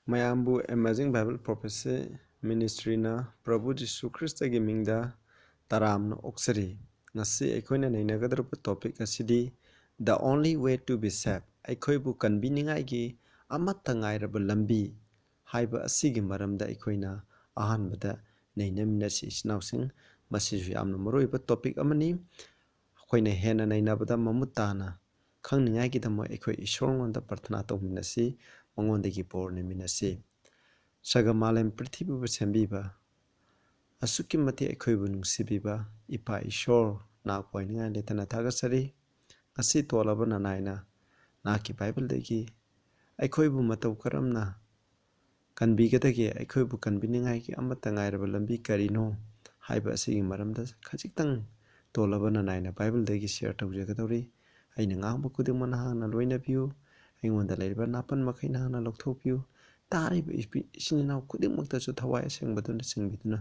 Mayambu Amazing Bible Prophecy Ministry na Prabhu Jisu Christa gi mingda taramna oksari ngasi aikoina nainagadrupa topic asidi the only way to be saved aikoibu kanbiningai gi amatta ngairaba lambi haiba asigi maramda aikoina ahanbada nainaminasi isnausing masisu yamna maroiba topic amani akoina hena nainabada mamutana khangningai gi damo aikoi isorngonda parthana tawminasi mangondagi borniminasi Sagamalem Prithibibu sembiba asuki mati aikoibu nungsibiba ipa ishor na poininga letana thagasari asi tolaba nanaina naki Bible dagi aikoibu matau karamna kanbigadagi aikoibu kanbiningai ki amata ngairaba lambi karino haiba asigi maramda khajitang tolaba nanaina Bible dagi share tawjagadori aina ngangba kudingmana hana loina biu aingonda leriba napan makaina hana lokthokpiu तारिब इसिनाव खुदिमक्तसु थवाय सेंबदुना सिंबिदुना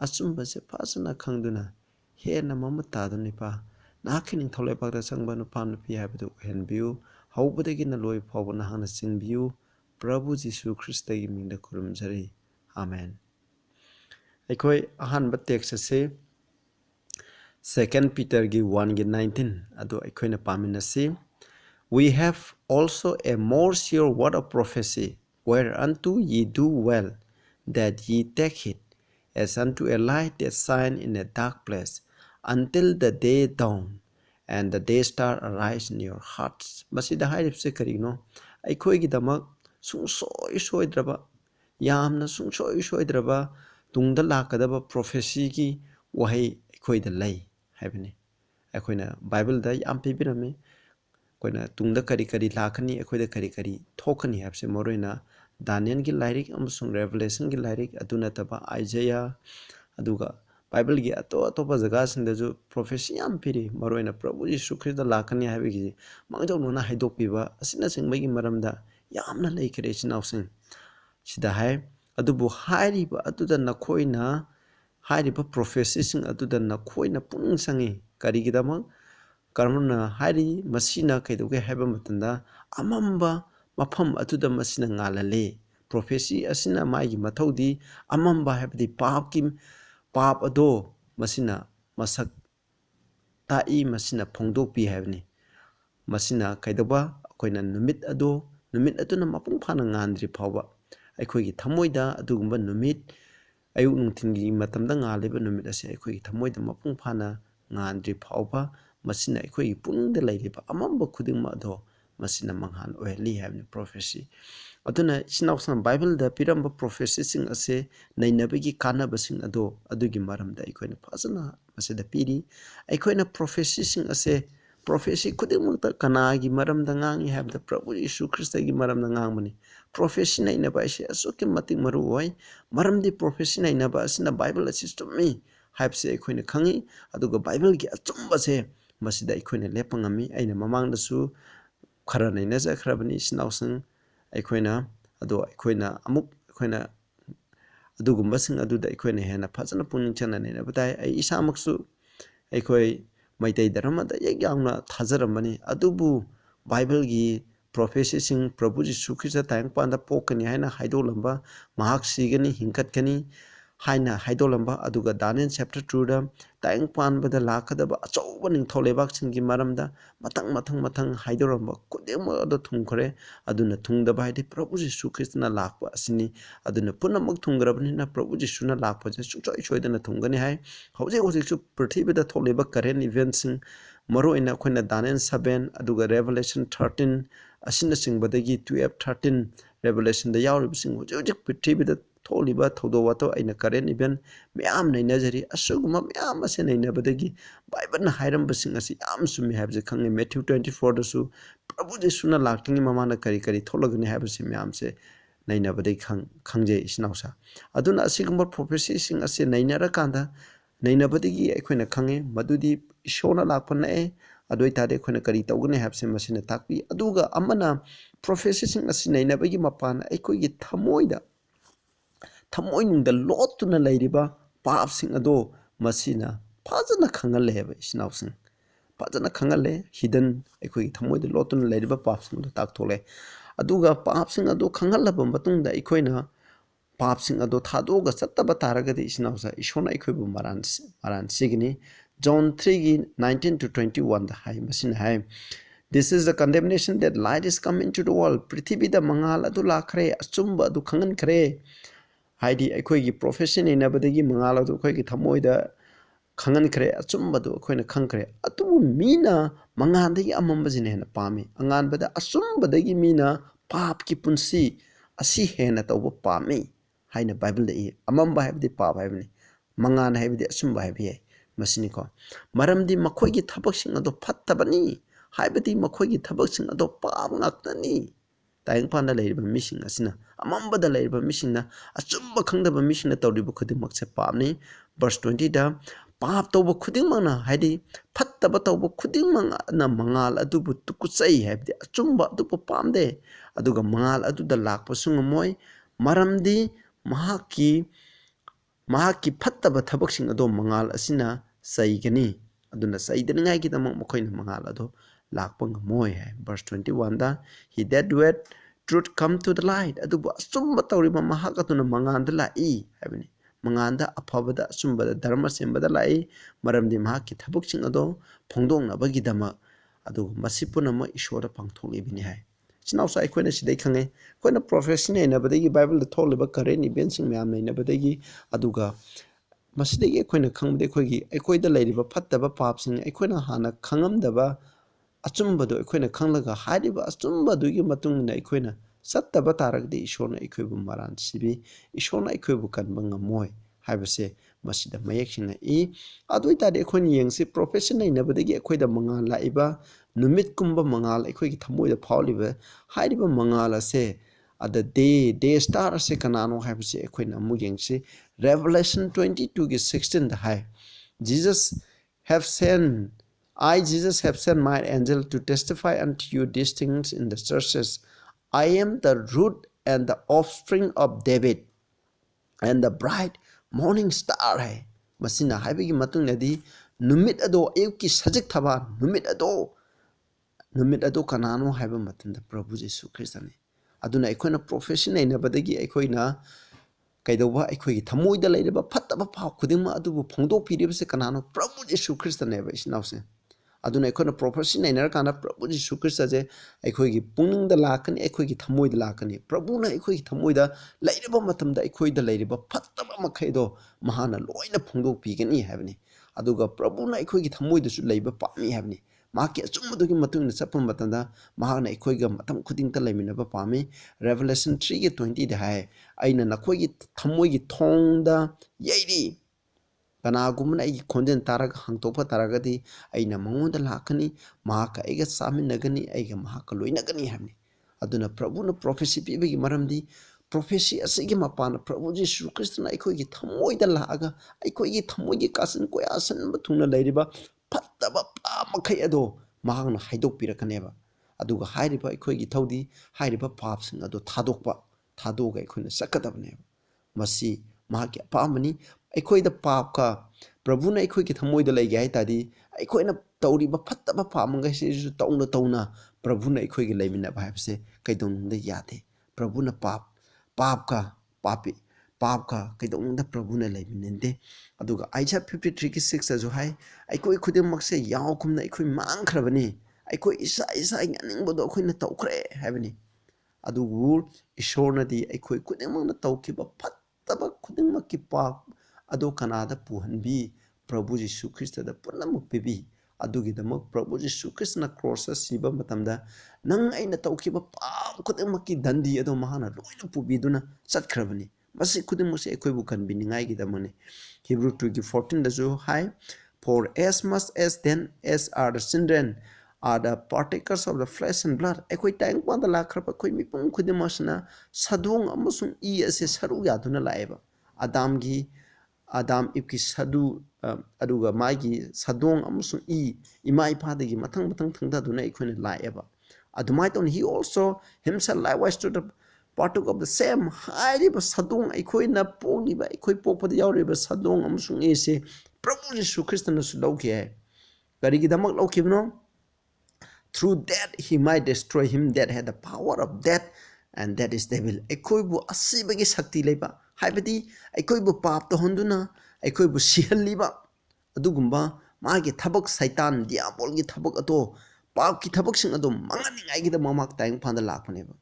अचुंबसे फासना खंगदुना Hena ममतादुनिपा नाखिनिंग थौलेपागदा संबनु पानुपि हाबदु हेनबिउ हौबदगिना Loy फावबना Hana सिंबिउ Prabhu Jishu ख्रिस्तगी मिंगदा खुरुमजरी amen अखोय अहानबा text से 2 Peter gi 1 gi 19 ado अखोयना पामिनसी we have also a more sure word of prophecy whereunto ye do well that ye take it as unto a light that shine in a dark place until the day dawn and the day star arise in your hearts masida hairipse karino aikoi gi damak sungsoi soidraba yamna sungsoi soidraba tungda lakadaba prophecy gi wahai aikoi da lay haibani aikoina bible da yam pibirame koina tungda kari kari lakani aikoida kari kari thokani habse moroina Daniel gi lyric amusung Revelation gi lyric aduna taba Isaiah aduga Bible gi ato jaga singdaju prophecy yam piri maroina Prabhu Jisu Christ lakani habi gi mangjaw nona haidok piba asina singmagi maramda yamna leikre sinausing sida hai adubu hairiba atuda nakoina hairiba prophecy sing atuda nakoina puning sangi karigidama karmana hari masina kaidoge haba matanda amamba mafam atuda masina ngalale prophecy asina maigi mathaudi amamba habdi pap ado masina masak tai masina phongdokpi habni masina kaidoba akoina numit aduna mapung phana ngandri phawa aikoigi thamoida adugumba numit ayu nungthingi matamda ngaleba numit ase aikoigi thamoida mapung phana ngandri phawa masina aikoigi punungda lairiba amamba khudingma ado masina manghan oeli habni prophecy aduna sinausan Bible da piramba prophecy sing ase nainabagi kanaba sing ado adugi maramda aikoina fazana masida piri aikoina prophecy sing ase prophecy khudingmukta kanagi maramda ngangi habda Prabhu Yesu Christ gi maramda ngangmani prophecy nainaba ase asuki matik maru oi maramdi prophecy nainaba asina Bible ase stumi haibse aikoina khangi aduga Bible gi achumba se masida aikoina lepangami aina mamangdasu khara naina ja khrabani sinausan aikoina ado aikoina amuk aikoina adugumba sing aduda aikoina hena fazana puning chana naina batai ai isamaksu aikoi maitai dharamada yagyangna thajaramani adubu Bible gi prophecy sing Prabhu Jisu Christ tayang panda pokani haina haidolamba mahak sigani hingkatkani haina haidolamba aduga Daniel chapter 2 da tayang panbada lakadaba achauba ningtholebak singgi maramda matang haidoramba kudema ado thungkhore aduna thungdaba haidi Prabhu Jisu Christ na lakpa asini aduna punamak thungrabani na Prabhu Jisu na lakpa je chuchoi choidana thungani hai hojik chu prithibida tholeba current events sing maro ina khoina Daniel 7 aduga Revelation 13 asina singbadagi 12 13 Revelation da yawribsing hojik prithibida tholiba thodowato aina current event myam nainajari asuguma myam ase nainabadagi Bible na hairambasing asi yam sumi habje khange Matthew 24 dasu Prabhu Jesu na laktingi mamana kari tholagani habse myam se nainabadai khangje isnausa aduna asigumba prophecy sing ase nainara kanda nainabadagi aikoina khange madudi ishona lakpana e adoi tade khoina kari tawgani habse masina takpi aduga amana prophecy sing ase nainabagi mapana aikoigi thamoinungda lotuna lairiba papsing ado masina fazana khangale heba isnausing fazana khangale hidden aikoigi thamoida lotuna lairiba papsing do takthole ꯑꯗꯨꯒ ꯄꯥꯞꯁꯤꯡ ꯑꯗꯨ ꯈꯪꯍꯜꯂꯕ ꯃꯇꯨꯡꯗ ꯑꯩꯈꯣꯏꯅ ꯄꯥꯞꯁꯤꯡ ꯑꯗꯨ ꯊꯥꯗꯣꯛꯑꯒ ꯆꯠꯇꯕ ꯇꯥꯔꯒꯗꯤ ꯏꯆꯤꯟꯅꯥꯎꯁꯦ ꯏꯁꯣꯔꯅ ꯑꯩꯈꯣꯏꯕꯨ ꯃꯔꯥꯟ ꯁꯤꯒꯅꯤ John 3:19-21 ꯗ ꯍꯥꯏ ꯃꯁꯤꯅ ꯍꯥꯏ This is the condemnation that light is come into the world. ꯄ꯭ꯔꯤꯊꯤꯕꯤꯗ ꯃꯉꯥꯜ ꯑꯗꯨ ꯂꯥꯛꯈ꯭ꯔꯦ ꯑꯆꯨꯝꯕ ꯑꯗꯨ ꯈꯪꯍꯟꯈ꯭ꯔꯦ ꯍꯥꯏꯗꯤ ꯑꯩꯈꯣꯏꯒꯤ ꯄ꯭ꯔꯣꯐꯦꯁꯟ ꯏꯟꯅꯕꯗꯒꯤ ꯃꯉꯥꯜ ꯑꯗꯨ ꯑꯩꯈꯣꯏꯒꯤ ꯊꯃꯣꯏꯗ ꯈꯪꯍꯟꯈ꯭ꯔꯦ ꯑꯆꯨꯝꯕꯗꯨ ꯑꯩꯈꯣꯏꯅ ꯈꯪꯈ꯭ꯔꯦ ꯑꯗꯨꯕꯨ ꯃꯤꯅ ꯃꯉꯥꯜꯗꯒꯤ ꯑꯃꯝꯕꯁꯤꯅ ꯍꯦꯟꯅ ꯄꯥꯝꯃꯤ ꯑꯉꯥꯟꯕꯗ ꯑꯆꯨꯝꯕꯗꯒꯤ ꯃꯤꯅ ꯄꯥꯞꯀꯤ ꯄꯨꯟꯁꯤ ꯑꯁꯤ ꯍꯦꯟꯅ ꯇꯧꯕ ꯄꯥꯝꯃꯤ ꯍꯥꯏꯅ ꯕꯥꯏꯕꯜꯗ ꯏ ꯑꯃꯝꯕ ꯍꯥꯏꯕꯗꯤ ꯄꯥꯞ ꯍꯥꯏꯕꯅꯤ ꯃꯉꯥꯜ ꯍꯥꯏꯕꯗꯤ ꯑꯆꯨꯝꯕ ꯍꯥꯏꯕ ꯌꯥꯏ ꯃꯁꯤꯅꯤꯀꯣ ꯃꯔꯝꯗꯤ ꯃꯈꯣꯏꯒꯤ ꯊꯕꯛꯁꯤꯡ ꯑꯗꯨ ꯐꯠꯇꯕꯅꯤ ꯍꯥꯏꯕꯗꯤ ꯃꯈꯣꯏꯒꯤ ꯊꯕꯛꯁꯤꯡ ꯑꯗꯨ ꯄꯥꯞ ꯉꯥꯛꯇꯅꯤ ꯇꯥꯏꯕꯪꯄꯥꯟꯗ ꯂꯩꯔꯤꯕ ꯃꯤꯁꯤꯡ ꯑꯁꯤꯅ ꯑꯃꯝꯕꯗ ꯂꯩꯔꯤꯕ ꯃꯤꯁꯤꯡꯅ ꯑꯆꯨꯝꯕ ꯈꯪꯗꯕ ꯃꯤꯁꯤꯡꯅ ꯇꯧꯔꯤꯕ ꯈꯨꯗꯤꯡꯃꯛꯁꯦ ꯄꯥꯞꯅꯤ ꯚꯔꯁ 20ꯗ ꯄꯥꯞ ꯇꯧꯕ ꯈꯨꯗꯤꯡꯃꯛꯅ ꯍꯥꯏꯗꯤ ꯐꯠꯇꯕ ꯇꯧꯕ ꯈꯨꯗꯤꯡꯃꯛꯅ ꯃꯉꯥꯜ ꯑꯗꯨꯕꯨ ꯇꯨꯀꯠꯆꯩ ꯍꯥꯏꯕꯗꯤ ꯑꯆꯨꯝꯕ ꯑꯗꯨꯕꯨ ꯄꯥꯝꯗꯦ ꯑꯗꯨꯒ ꯃꯉꯥꯜ ꯑꯗꯨꯗ ꯂꯥꯛꯄꯁꯨ ꯉꯝꯃꯣꯏ ꯃꯔꯝꯗꯤ ꯃꯍꯥꯛꯀꯤ ꯐꯠꯇꯕ ꯊꯕꯛꯁꯤꯡ ꯑꯗꯣ ꯃꯉꯥꯜ ꯑꯁꯤꯅ ꯆꯩꯒꯅꯤ ꯑꯗꯨꯅ ꯆꯩꯗꯅꯤꯡꯉꯥꯏꯒꯤꯗꯃꯛ ꯃꯈꯣꯏꯅ ꯃꯉꯥꯜ ꯑꯗꯣ ꯂꯥꯛꯄ ꯉꯝꯃꯣꯏ ꯍꯥꯏ verse 21ꯗ He that doeth truth come to the light ꯑꯗꯨꯕꯨ ꯑꯆꯨꯝꯕ ꯇꯧꯔꯤꯕ ꯃꯍꯥꯛ ꯑꯗꯨꯅ ꯃꯉꯥꯜꯗ ꯂꯥꯛꯏ ꯍꯥꯏꯕꯅꯤ ꯃꯉꯥꯜꯗ ꯑꯐꯕꯗ ꯑꯆꯨꯝꯕꯗ ꯙꯔꯃ ꯁꯦꯝꯕꯗ ꯂꯥꯛꯏ ꯃꯔꯝꯗꯤ ꯃꯍꯥꯛꯀꯤ ꯊꯕꯛꯁꯤꯡ ꯑꯗꯣ ꯐꯣꯡꯗꯣꯛꯅꯕꯒꯤꯗꯃꯛ ꯑꯗꯨꯒ ꯃꯁꯤ ꯄꯨꯝꯅꯃꯛ ꯏꯁꯣꯔꯗ ꯄꯥꯡꯊꯣꯛꯂꯤꯕꯅꯤ ꯍꯥꯏ ꯏꯆꯤꯟꯅꯥꯎꯁꯥ ꯑꯩꯈꯣꯏꯅ ꯁꯤꯗꯩ ꯈꯪꯉꯦ ꯑꯩꯈꯣꯏꯅ ꯄ꯭ꯔꯣꯐꯦꯁꯟ ꯅꯩꯅꯕꯗꯒꯤ ꯕꯥꯏꯕꯜꯗ ꯊꯣꯛꯂꯤꯕ ꯀꯔꯦꯟ ꯏꯚꯦꯟꯁꯤꯡ ꯃꯌꯥꯝ ꯅꯩꯅꯕꯗꯒꯤ ꯑꯗꯨꯒ ꯃꯁꯤꯗꯒꯤ ꯑꯩꯈꯣꯏꯅ ꯈꯪꯕꯗꯤ ꯑꯩꯈꯣꯏꯗ ꯂꯩꯔꯤꯕ ꯐꯠꯇꯕ ꯄꯥꯞꯁꯤꯡ ꯑꯩꯈꯣꯏꯅ ꯍꯥꯟꯅ ꯈꯪꯉꯝꯗꯕ ꯑꯆꯨꯝꯕꯗꯣ ꯑꯩꯈꯣꯏꯅ ꯈꯪꯂꯒ ꯍꯥꯏꯔꯤꯕ ꯑꯆꯨꯝꯕꯗꯨꯒꯤ ꯃꯇꯨꯡ ꯏꯟꯅ ꯑꯩꯈꯣꯏꯅ ꯆꯠꯇꯕ ꯇꯥꯔꯒꯗꯤ ꯏꯁꯣꯔꯅ ꯑꯩꯈꯣꯏꯕꯨ ꯃꯔꯥꯟ ꯁꯤꯕꯤ ꯏꯁꯣꯔꯅ ꯑꯩꯈꯣꯏꯕꯨ ꯀꯟꯕ ꯉꯝꯃꯣꯏ ꯍꯥꯏꯕꯁꯦ ꯃꯁꯤꯗ ꯃꯌꯦꯛ ꯁꯦꯡꯅ ꯏ ꯑꯗꯨ ꯑꯣꯏꯇꯥꯔꯗꯤ ꯑꯩꯈꯣꯏꯅ ꯌꯦꯡꯁꯤ ꯄ꯭ꯔꯣꯐꯦꯁꯟ ꯅꯩꯅꯕꯗꯒꯤ ꯑꯩꯈꯣꯏꯗ ꯃꯉꯥꯜ ꯂꯥꯛꯏꯕ ꯅꯨꯃꯤꯠꯀꯨꯝꯕ ꯃꯉꯥꯜ ꯑꯩꯈꯣꯏꯒꯤ ꯊꯃꯣꯏꯗ ꯐꯥꯎꯂꯤꯕ ꯍꯥꯏꯔꯤꯕ ꯃꯉꯥꯜ ꯑꯁꯦ ꯗꯦ ꯁ꯭ꯇꯥꯔ ꯑꯁꯦ ꯀꯅꯥꯅꯣ ꯍꯥꯏꯕꯁꯤ ꯑꯩꯈꯣꯏꯅ ꯑꯃꯨꯛ ꯌꯦꯡꯁꯤ Revelation 22:16 high Jesus have sent my angel to testify unto you these things in the churches. I am the root and the offspring of David and the bright morning star hai masina haibagi matungnadi numit ado ayuki sajik thaba numit ado kanano haiba matunda Prabhu Jesu Christani aduna aikoina profession ainabadagi aikoina kaidoba aikoigi thamoida leireba phattaba pha khudingma adubu phongdok piribase kanano Prabhu Jesu Christane ba isnause aduna aikoina profession ainar kana Prabhu Jesu Christ je aikoigi pungningda lakani aikoigi thamoida lakani Prabhu na aikoigi thamoida leireba matamda aikoida leireba phattaba makhaido mahana loina phongdok pigani habni aduga Prabhu na aikoigi thamoida su leiba pami habni mahaki achummadugi matungna chappa matanda mahana aikoiga matam khudingta leiminaba pami Revelation 3:20 da hai aina nakoigi thamoigi thongda yeiri kanagumna ai khonjen taraga hangtokpa taragadi aina mangonda lakani mahaka aiga saminagani aiga mahaka loinagani habni aduna Prabhu na prophecy pibigi maramdi prophecy asigi mapana Prabhu Jesu Christ na aikoigi thamoida laaga aikoigi thamoigi kasan koyasan bathuna leiriba phattaba pamakhai ado mahangna haidok pirakaneba aduga hairiba aikoigi thaudi hairiba papsing ado thadoga aikoina sakadabneba masi mahaki apamani aikoida papka Prabhu na aikoigi thamoida leige hai tadi aikoina tauriba phattaba pamangai se tauna Prabhu na aikoigi leiminaba haibse kaidonda yade Prabhu na papka kaidonda Prabhu na leiminende aduga Isaiah 53:6 azu hai aikoi khudimmakse yawkumna aikoi mangkhrabani aikoi isa nganingbodo aikoina tawkhre haibani adugu ishornadi aikoi khudimmakna tawkiba phattaba khudimmakki pap ado kanada puhanbi Prabhu Jesu Christ da punamak pibi adugidamak Prabhu Jesu Christ na cross siba matamda nang aina tawkiba pam khudimmakki dandi ado mahana loina pubiduna chatkrabani masi khudimmakse aikoibu kanbiningai gidamane Hebrew 2:14 da jo hai for as much as then as are the children are the partakers of the flesh and blood aikoi tang panda lakraba koi mipum khudimasna sadung amasung I ase saru yaduna laeba Adam Ivki sadu aduga magi sadong amusung ima ipadagi matang thangdaduna aikoina laeba adumai ton he also himself likewise to the partook of the same hairiba sadong aikoina poniba aikoi pokpada yauriba sadong amusung ese Prabhu Jesu Christ na su lauki hai karigi damak laukibno through that he might destroy him that had the power of death, and that is devil. Aikoibu asibagi shakti leba haibadi aikoibu pap to honduna aikoibu sihaliba adugumba magi thabak saitan diabol gi thabak ato pap ki thabak sing adum manganingai gi da mamak tayang phanda lakpaneba.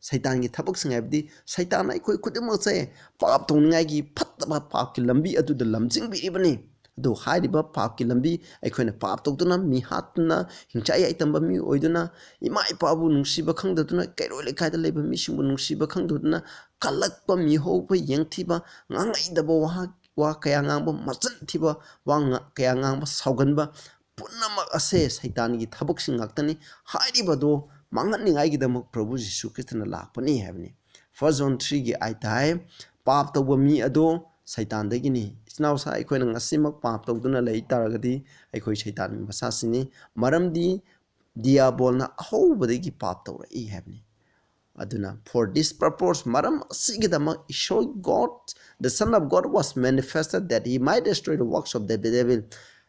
Saitan gi thabak sing abdi saitan aikoi khudimak se pap tongai gi phattaba pap ki lambi adu da lamjing bi ibani do hairiba pap ki lambi aikoina pap tokduna mi hatna hingchai ai tamba mi oiduna ima ipabu nungsiba khangdaduna kairoi lekai da leba mi singbu nungsiba khangdaduna kalakpa mi hopa yengthiba ngangai daba wa kaya ngangba machan thiba wa kaya ngangba sauganba punamak ase saitan gi thabak sing ngaktani hairiba do manganingai gi damak Prabhu Jisu Krishna lakpani habni. 1 John 3 gi ai tai pap tawba mi ado saitan dagini isnaw sa aikoina ngasimak pap tawduna lei taragadi aikoi saitan masasini maramdi diabol na ahobadagi pap tawra I habni. Aduna for this purpose maram asigidama ishoi God the Son of God was manifested that he might destroy the works of the devil.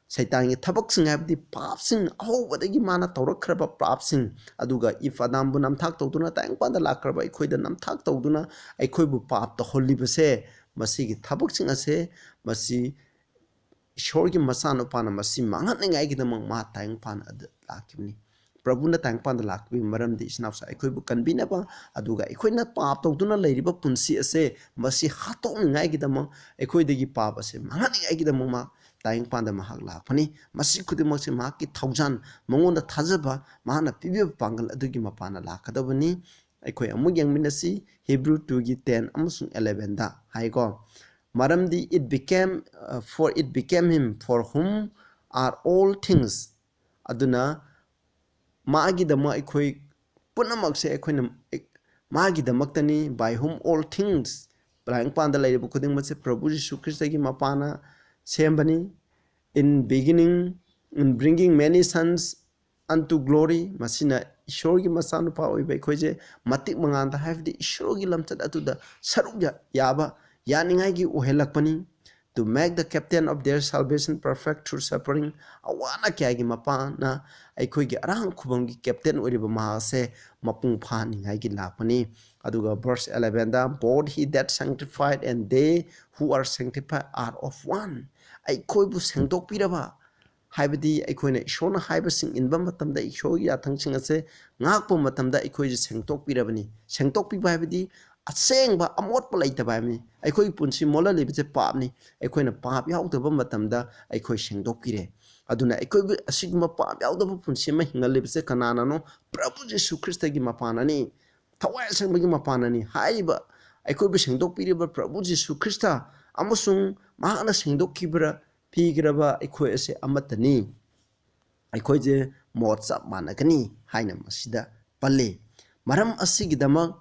Saitan gi thabak sing habdi pap sing ahobadagi mana tawrakraba pap sing aduga if adam bu namthak tawduna tang panda lakraba ikoida namthak tawduna aikoibu pap to holibase masigi thabak sing ase masi ishor gi masano pana masi manganingai gi damang ma tang pan ad lakibni. Prabhu na tang pan lakbi maram di isnafsa aikoibu kanbina ba aduga ikoina pap tawduna leiriba punsi ase masi hatong ngai gi damang aikoidagi pap ase manganingai gi damang ma tayang panda mahak lakpani masi khudimok se mahak ki thaujan mongonda thajaba mahana pibi pangal adugi mapana lakadabani aikoi amug yangminasi Hebrew 2 gi 10 amasung 11 da haiko maramdi it became him for whom are all things aduna magi dama aikoi punamak se aikoina magi damaktani by whom all things tayang panda laibu khuding mase Prabhu Jisu Krishna gi mapana sembani in beginning in bringing many sons unto glory masina ishor gi masanu pa oi bai khoje matik manganda havdi ishor gi lamchat atuda sarukya yaba yaningai gi ohelakpani to make the captain of their salvation perfect through suffering awana kya gi mapana aikoi gi arang khubam gi captain oriba ma se mapung phani ngai gi lapani aduga verse 11 da both he that sanctified and they who are sanctified are of one aikoi bu sengdok piraba haibadi aikoina ishona haibasing inba matamda ishoi yathang ase ngakpo matamda aikoi je sengtok pirabani sengtok pi haibadi asengba amotpa laitaba mi aikoi punsi mola lebje papni aikoina pap yaudaba matamda aikoi sengdok pire aduna aikoi asigma pap yaudaba punsi ma hingal lebje kanana no Prabhu Jisu Krishna gi mapanani thawai sengba gi mapanani haiba aikoi bu sengdok pireba Prabhu Jisu Krishna amasung mahana sengdok kibra pigraba aikoi ase amatani aikoi je motsa managani haina masida palle maram asigidama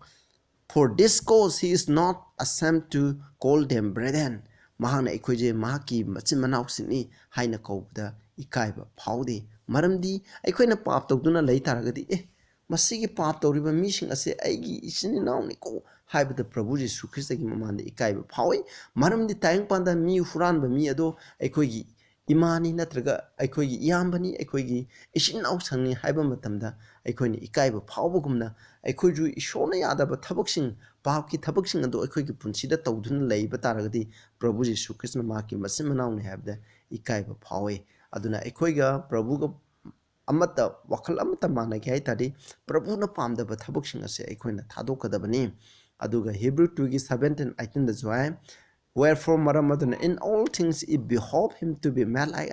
for this cause he is not ashamed to call them brethren mahana aikoi je mahaki machin manaw sini haina kawda ikaiba phaude maramdi aikoina pap tawduna lei taragadi masigi pap tawriba mising ase aigi isini nawni ko haibada Prabhu Jisu Krishna gi mamanda ikaiba phawi maramdi tayang panda mi huranba mi ado aikoigi imani natraga aikoigi iyambani aikoigi isin naw sangni haiba matamda aikoini ikaiba phawbagumna aikoiju ishona yadaba thabaksing papki thabaksing ado aikoigi punsida tawduna leiba taragadi Prabhu Jisu Krishna maki masim manawni haibda ikaiba phawi aduna aikoiga Prabhu ga amata wakal amata mana gi hai tadi Prabhu na pamdaba thabaksing ase aikoina thadokadabani aduga Hebrew 2 gi 17 18 da joy wherefore maramaduna in all things it behoved him to be made like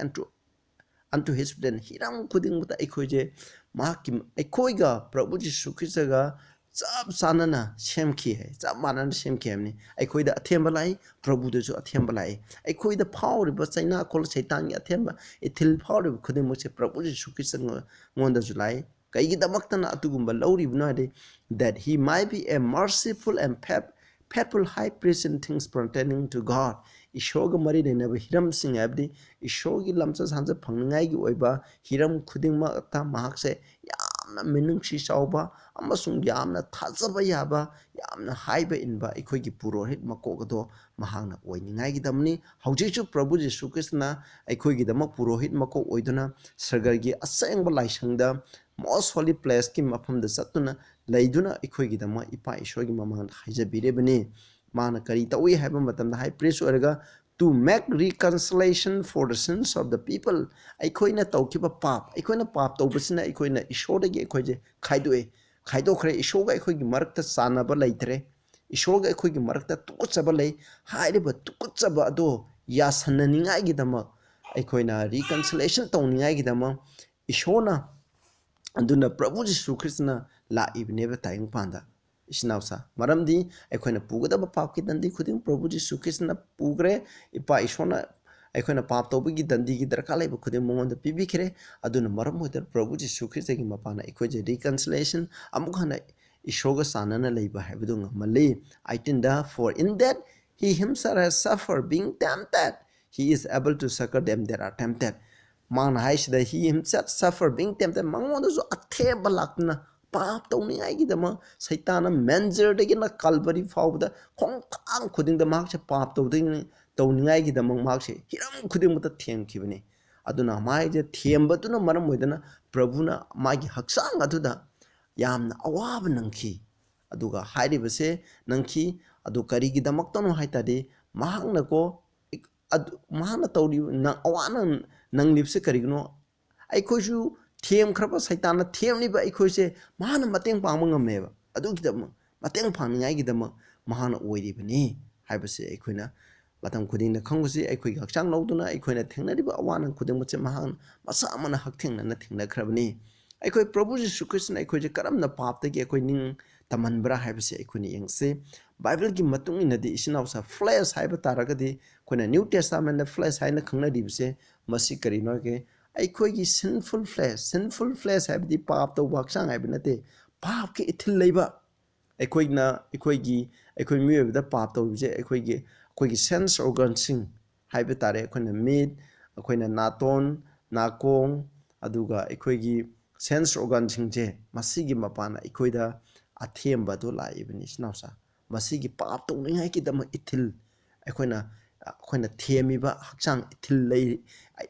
unto his brethren hiram kuding buta aikoije maki aikoiga Prabhu Jisu Krishna ga chap sanana semki hai chap manana semki hamni aikoida athemba lai Prabhu de jo athemba lai aikoida phawri ba chaina kol saitan gi athemba ithil phawri khuding mo se Prabhu Jisu Krishna ngonda julai kaigi damaktana atugumba lauri bunade that he might be a merciful and faithful high priest in things pertaining to God ishoga mari ne ba hiram sing abdi ishogi lamsa sansa phangngai gi oiba hiram khuding ma ta mahak se yamna meaning si chauba amasung yamna thajaba yaba yamna haiba inba ikhoigi purohit makogado mahangna oiningai gi damni haujichu Prabhu Jisu Krishna ikhoigi damak purohit mako oiduna sargargi asengba laisangda most holy place ki mafam da satuna leiduna ikhoi gi dama ipa ishoi gi mamang haijabire bani mana kari tawi haiba matam da high priest oraga to make reconciliation for the sins of the people aikoina tawkiba pap aikoina pap tawbasina aikoina ishore gi aikoje khaidokre ishoga aikogi marakta sanaba leitre ishoga aikogi marakta tukuchaba lei hairiba tukuchaba ado yasannaningai gi dama aikoina reconciliation tawningai gi dama ishona aduna Prabhu Jisu Krishna la ibneba tayang panda isnausa maramdi aikoina pugadaba pap ki dandi khuding Prabhu Jisu Krishna pugre ipa ishona aikoina pap tawbagi dandi gi darkar laiba khuding mongonda pibikre aduna maram hoida Prabhu Jisu Krishna gi mapana aikoje reconciliation amukhana ishoga sanana laiba haibadu ngamali 18 da for in that he himself has suffered being tempted he is able to succor them that are tempted man haisda he himself suffer being tempted mangonda so atheba lakna pap tawni ai gi dama saitana manger de na kalvari fawda khong khang khuding da mak se pap tawding tawni ai gi dama mak se hiram khuding mata them khibani aduna mai je themba tuna maram moidana prabhuna magi haksang aduda yamna awaba nangki aduga hairi base nangki adu kari gi damak tano haitade mahangna ko mahangna tawri na awana nang lipse karigno aikoju them khraba saitana them ni ba aikoje mahana mateng pangma ngameba adu gidam mateng pangningai gidam mahana oiri bani haibase aikoina matam khuding na khangsi aikoi hakchang lawduna aikoina thengnariba awana khuding mache mahan masa amana hakthengna na thengna khrabani aikoi Prabhu Jisu Krishna aikoje karamna papta gi aikoi ning tamanbra haibase aikoni yengse Bible gi matung inadi isinausa flesh haiba taragadi koina New Testament na flesh haina khangna dibse masi kari no ke aikoi gi sinful flesh haibdi pap to waksang haibnate pap ke ithil leiba aikoi na aikoi miwebda pap to je aikoi gi sense organ sing haiba tare koina mid koina naton nakong aduga aikoi gi sense organ sing je masi gi mapana aikoi da athemba do laibni snausa masi gi pap to ngai ki dama ithil aikoina themiba hakchang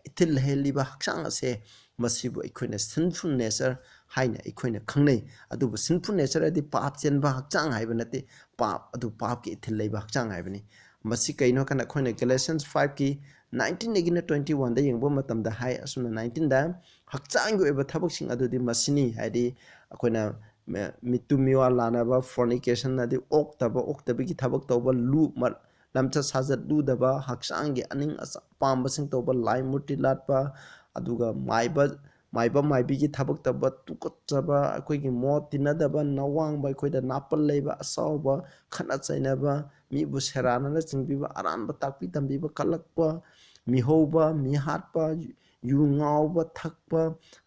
ithil heliba hakchang ase masibu aikoina sinful nature haina aikoina khangnei adubu sinful nature adi pap chenba hakchang haiba nate pap adu pap ki ithil leiba hakchang haibani masi kaino kana aikoina Galatians 5 ki 19 egina 21 da yengbo matam da hai asuna 19 da hakchang go eba thabak sing adudi masini haidi aikoina mitu miwa lanaba fornication nadi oktaba ki thabak tawba lu lamcha sajat lu daba hakchang gi aning pamba sing tawba lai murti latpa aduga maibi gi thabak taba tukotchaba akoi gi mot tinadaba nawang ba akoi da napal leiba asawba khana chainaba mi bu serana na chingbiba aran ba takpi tambiba kalakpa mi hoba mi hatpa yu ngawba thakpa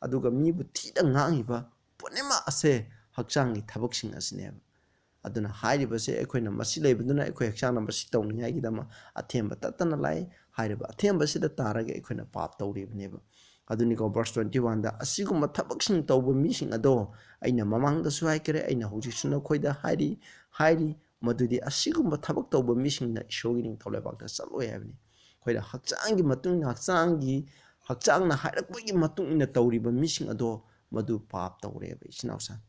aduga mi bu thida ngangiba ponema ase hakchang gi thabak sing asne aduna hairibase aikoina masi leibaduna aikoi hakchana masi tawningai gi dama athemba tatana lai hairiba athemba sida taraga aikoina pap tawribneba aduni ko verse 21 da asiguma thabak sing tawba mi sing ado aina mamang da su haikere aina hoji suna khoida hairi madudi asiguma thabak tawba mi sing na ishogi ning tawlebak da saloi habni khoida hakchangi matung hakchangna hairakpagi matung ina tawriba mi sing ado madu pap tawreba isinausa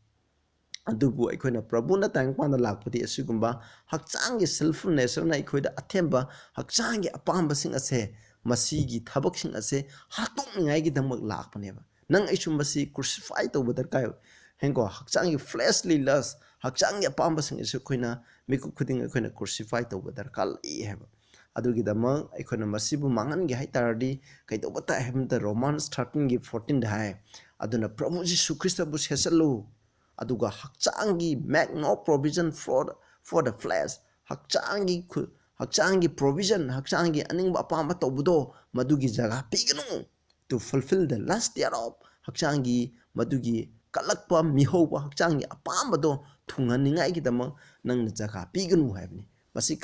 adubu aikoina Prabhuna tangpanda lakpati asigumba hakchangi selful nature na aikoida athemba hakchangi apamba sing ase masigi thabak sing ase hatokningai gi damak lakpaneba nang aisum masi crucify tawba darkai hengo hakchangi fleshly lust hakchangi apamba sing ase koina miku khuding aikoina crucify tawba darkal i heba adugi dama aikoina masibu mangan gi haitardi kaitawba ta hemda Romans 13 gi 14 da hai aduna Prabhu Jisu Krishna bu sesalu aduga hakchangi make no provision for the flesh hakchangi provision hakchangi aning apamba tawbudo madugi jaga piganu to fulfill the lust thereof hakchangi madugi kalakpa mihoba hakchangi apamba do thunganingai gi dama nang jaga piganu haibni masi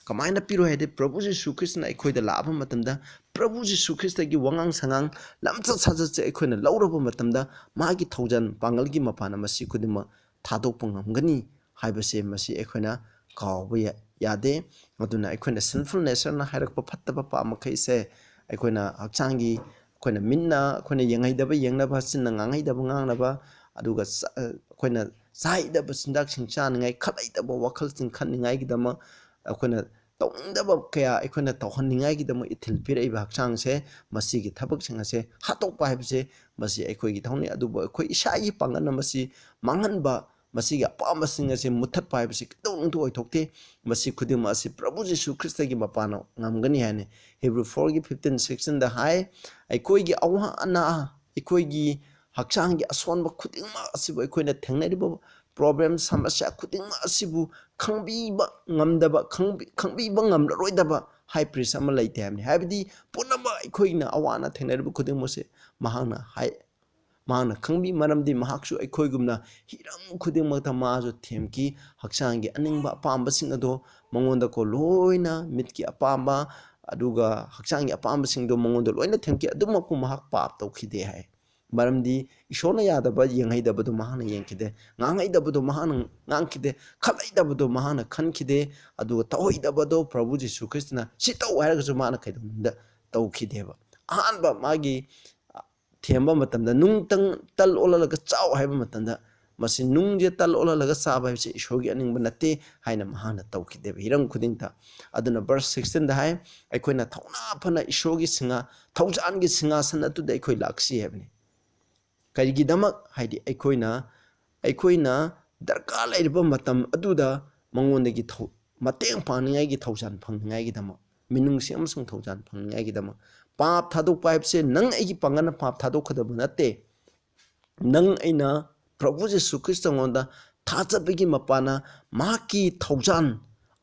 kamaina piro haide Prabhu Jisu Krishna aikoida laaba matamda Prabhu Jisu Krishna gi wangang sangang lamcha sajat che aikoina lauraba matamda magi thaujan pangal gi mapana masi khudima thadok pangamgani haibase masi aikoina kawba yade aduna aikoina sinful nature na hairakpa phattaba pa makai se aikoina hakchangi ꯑꯩꯈꯣꯏꯅ ꯃꯤꯟꯅ ꯑꯩꯈꯣꯏꯅ ꯌꯦꯡꯍꯩꯗꯕ ꯌꯦꯡꯅꯕ ꯆꯤꯟꯅ ꯉꯥꯡꯍꯩꯗꯕ ꯉꯥꯡꯅꯕ ꯑꯗꯨꯒ ꯑꯩꯈꯣꯏꯅ ꯆꯥꯍꯩꯗꯕ ꯆꯤꯟꯖꯥꯛꯁꯤꯡ ꯆꯥꯅꯤꯡꯉꯥꯏ ꯈꯜꯍꯩꯗꯕ ꯋꯥꯈꯜꯁꯤꯡ ꯈꯟꯅꯤꯡꯉꯥꯏꯒꯤꯗꯃꯛ ꯑꯩꯈꯣꯏꯅ ꯇꯧꯅꯤꯡꯗꯕ ꯀꯌꯥ ꯑꯩꯈꯣꯏꯅ ꯇꯧꯍꯟꯅꯤꯡꯉꯥꯏꯒꯤꯗꯃꯛ ꯏꯊꯤꯜ ꯄꯤꯔꯛꯏꯕ ꯍꯛꯆꯥꯡꯁꯦ ꯃꯁꯤꯒꯤ ꯊꯕꯛꯁꯤꯡ ꯑꯁꯦ ꯍꯥꯠꯇꯣꯛꯄ ꯍꯥꯏꯕꯁꯦ ꯃꯁꯤ ꯑꯩꯈꯣꯏꯒꯤ ꯊꯧꯅꯤ ꯑꯗꯨꯕꯨ ꯑꯩꯈꯣꯏ ꯏꯁꯥꯒꯤ ꯄꯥꯡꯒꯜꯅ ꯃꯁꯤ ꯃꯥꯡꯍꯟꯕ ꯃꯁꯤꯒꯤ ꯑꯄꯥꯝꯕꯁꯤꯡ ꯑꯁꯤ ꯃꯨꯠꯊꯠꯄ ꯍꯥꯏꯕꯁꯤ ꯀꯩꯗꯧꯅꯨꯡꯗ ꯑꯣꯏꯊꯣꯛꯇꯦ ꯃꯁꯤ ꯈꯨꯗꯤꯡꯃꯛ ꯑꯁꯤ ꯄ꯭ꯔꯚꯨ ꯖꯤꯁꯨ ꯈ꯭ꯔꯤꯁꯇꯒꯤ ꯃꯄꯥꯟꯅ ꯉꯝꯒꯅꯤ ꯍꯥꯏꯅ ꯍꯤꯕ꯭ꯔꯨ 4:15-16ꯗ ꯍꯥꯏ ꯑꯩꯈꯣꯏꯒꯤ ꯑꯋꯥ ꯑꯅꯥ ꯑꯩꯈꯣꯏꯒꯤ ꯍꯛꯆꯥꯡꯒꯤ ꯑꯁꯣꯟꯕ ꯈꯨꯗꯤꯡꯃꯛ ꯑꯁꯤꯕꯨ ꯑꯩꯈꯣꯏꯅ ꯊꯦꯡꯅꯔꯤꯕ ꯄ꯭ꯔꯣꯕ꯭ꯂꯦꯝ ꯁꯃꯁ꯭ꯌꯥ ꯈꯨꯗꯤꯡꯃꯛ ꯑꯁꯤꯕꯨ ꯈꯪꯕꯤꯕ ꯉꯝꯗꯕ ꯈꯪꯕꯤꯕ ꯉꯝꯂꯔꯣꯏꯗꯕ ꯍꯥꯏ ꯄ꯭ꯔꯤꯁ ꯑꯃ ꯂꯩꯇꯦ ꯍꯥꯏꯕꯅꯤ ꯍꯥꯏꯕꯗꯤ ꯄꯨꯝꯅꯃꯛ ꯑꯩꯈꯣꯏꯅ ꯑꯋꯥ ꯑꯅꯥ ꯊꯦꯡꯅꯔꯤꯕ ꯈꯨꯗꯤꯡꯃꯛꯁꯦ ꯃꯍꯥꯛꯅ ꯈꯪꯕꯤ ꯃꯔꯝꯗꯤ ꯃꯍꯥꯛꯁꯨ ꯑꯩꯈꯣꯏꯒꯨꯝꯅ ꯍꯤꯔꯝ ꯈꯨꯗꯤꯡꯃꯛꯇ ꯃꯥꯁꯨ ꯊꯦꯝꯈꯤ ꯍꯛꯆꯥꯡꯒꯤ ꯑꯅꯤꯡꯕ ꯑꯄꯥꯝꯕꯁꯤꯡ ꯑꯗꯣ ꯃꯉꯣꯟꯗꯀꯣ ꯂꯣꯏꯅ ꯃꯤꯠꯀꯤ ꯑꯄꯥꯝꯕ ꯑꯗꯨꯒ ꯍꯛꯆꯥꯡꯒꯤ ꯑꯄꯥꯝꯕꯁꯤꯡꯗꯣ ꯃꯉꯣꯟꯗ ꯂꯣꯏꯅ ꯊꯦꯝꯈꯤ ꯑꯗꯨꯃꯛꯄꯨ ꯃꯍꯥꯛ ꯄꯥꯞ ꯇꯧꯈꯤꯗꯦ ꯍꯥꯏ ꯃꯔꯝꯗꯤ ꯏꯁꯣꯔꯅ ꯌꯥꯗꯕ ꯌꯦꯡꯍꯩꯗꯕꯗꯣ ꯃꯍꯥꯛꯅ ꯌꯦꯡꯈꯤꯗꯦ ꯉꯥꯡꯍꯩꯗꯕꯗꯣ ꯃꯍꯥꯛꯅ ꯉꯥꯡꯈꯤꯗꯦ ꯈꯜꯍꯩꯗꯕꯗꯣ ꯃꯍꯥꯛꯅ ꯈꯟꯈꯤꯗꯦ ꯑꯗꯨꯒ ꯇꯧꯍꯩꯗꯕꯗꯣ ꯄ꯭ꯔꯚꯨ ꯖꯤꯁꯨ ꯈ꯭ꯔꯤꯁꯇꯅ ꯁꯤ ꯇꯧ ꯍꯥꯏꯔꯒꯁꯨ ꯃꯥꯅ ꯀꯩꯗꯧꯅꯨꯡꯗ ꯇꯧꯈꯤꯗꯦꯕ ꯑꯍꯥꯟꯕ ꯃꯥꯒꯤ ꯊꯦꯝꯕ ꯃꯇꯝꯗ ꯅꯨꯡꯇꯪ ꯇꯜ ꯑꯣꯜꯍꯜꯂꯒ ꯆꯥꯎ ꯍꯥꯏꯕ ꯃꯇꯝꯗ ꯃꯁꯤ ꯅꯨꯡꯁꯦ ꯇꯜ ꯑꯣꯜꯍꯜꯂꯒ ꯆꯥꯕ ꯍꯥꯏꯕꯁꯤ ꯏꯁꯣꯔꯒꯤ ꯑꯅꯤꯡꯕ ꯅꯠꯇꯦ ꯍꯥꯏꯅ ꯃꯍꯥꯛꯅ ꯇꯧꯈꯤꯗꯦꯕ ꯍꯤꯔꯝ ꯈꯨꯗꯤꯡꯗ ꯑꯗꯨꯅ ꯚꯔꯁ 16ꯗ ꯍꯥꯏ ꯑꯩꯈꯣꯏꯅ ꯊꯧꯅꯥ ꯐꯅ ꯏꯁꯣꯔꯒꯤ ꯊꯧꯖꯥꯟꯒꯤ ꯁꯤꯡꯍꯥꯁꯟ ꯑꯗꯨꯗ ꯑꯩꯈꯣꯏ ꯂꯥꯛꯁꯤ ꯍꯥꯏꯕꯅꯤ ꯀꯔꯤꯒꯤꯗꯃꯛ ꯍꯥꯏꯗꯤ ꯑꯩꯈꯣꯏꯅ ꯗꯔꯀꯥꯔ ꯂꯩꯔꯤꯕ ꯃꯇꯝ ꯑꯗꯨꯗ ꯃꯉꯣꯟꯗꯒꯤ ꯃꯇꯦꯡ ꯄꯥꯡꯅꯤꯡꯉꯥꯏꯒꯤ ꯊꯧꯖꯥꯟ ꯐꯪꯅꯤꯡꯉꯥꯏꯒꯤꯗꯃꯛ ꯃꯤꯅꯨꯡꯁꯤ ꯑꯃꯁꯨꯡ ꯊꯧꯖꯥꯟ ꯐꯪꯅꯤꯡꯉꯥꯏꯒꯤꯗꯃꯛ ꯄꯥꯞ ꯊꯥꯗꯣꯛꯄ ꯍꯥꯏꯕꯁꯦ ꯅꯪ ꯑꯩꯒꯤ ꯄꯥꯡꯒꯜꯅ ꯄꯥꯞ ꯊꯥꯗꯣꯛꯀꯗꯕ ꯅꯠꯇꯦ ꯅꯪ ꯑꯩꯅ ꯄ꯭ꯔꯚꯨ ꯖꯤꯁꯨ ꯈ꯭ꯔꯤꯁꯇꯉꯣꯟꯗ ꯊꯥꯖꯕꯒꯤ ꯃꯄꯥꯟꯅ ꯃꯍꯥꯛꯀꯤ ꯊꯧꯖꯥꯟ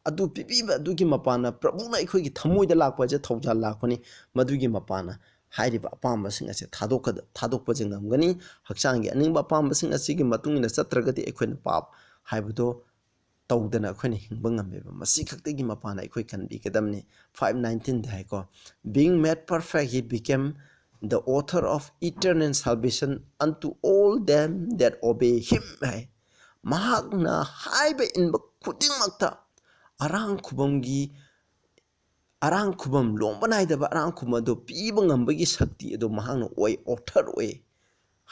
ꯑꯗꯨ ꯄꯤꯕꯤꯕ ꯑꯗꯨꯒꯤ ꯃꯄꯥꯟꯅ ꯄ꯭ꯔꯚꯨꯅ ꯑꯩꯈꯣꯏꯒꯤ ꯊꯃꯣꯏꯗ ꯂꯥꯛꯄ ꯍꯥꯏꯁꯦ ꯊꯧꯖꯥꯜ ꯂꯥꯛꯄꯅꯤ ꯃꯗꯨꯒꯤ ꯃꯄꯥꯟꯅ ꯍꯥꯏꯔꯤꯕ ꯑꯄꯥꯝꯕꯁꯤꯡ ꯑꯁꯦ ꯊꯥꯗꯣꯛꯄꯁꯦ ꯉꯝꯒꯅꯤ ꯍꯛꯆꯥꯡꯒꯤ ꯑꯅꯤꯡꯕ ꯑꯄꯥꯝꯕꯁꯤꯡ ꯑꯁꯤꯒꯤ ꯃꯇꯨꯡ ꯏꯟꯅ ꯆꯠꯇ꯭ꯔꯒꯗꯤ ꯑꯩꯈꯣꯏꯅ ꯄꯥꯞ ꯍꯥꯏꯕꯗꯣ ꯇꯧꯗꯅ ꯑꯩꯈꯣꯏꯅ ꯍꯤꯡꯕ ꯉꯝꯃꯦꯕ ꯃꯁꯤ ꯈꯛꯇꯒꯤ ꯃꯄꯥꯟꯅ ꯑꯩꯈꯣꯏ ꯈꯟꯕꯤꯒꯗꯕꯅꯤ 5:19ꯗ ꯍꯥꯏꯀꯣ being made perfect he became the author of eternal salvation unto all them that obey him ꯍꯥꯏ ꯃꯍꯥꯛꯅ ꯍꯥꯏꯕ ꯏꯟꯕ ꯈꯨꯗꯤꯡꯃꯛꯇ ꯑꯔꯥꯡ ꯈꯨꯕꯝ ꯂꯣꯝꯕ ꯅꯥꯏꯗꯕ ꯑꯔꯥꯡ ꯈꯨꯕꯝ ꯑꯗꯨ ꯄꯤꯕ ꯉꯝꯕꯒꯤ ꯁꯛꯇꯤ ꯑꯗꯨ ꯃꯍꯥꯛꯅ ꯑꯣꯊꯔ ꯑꯣꯏ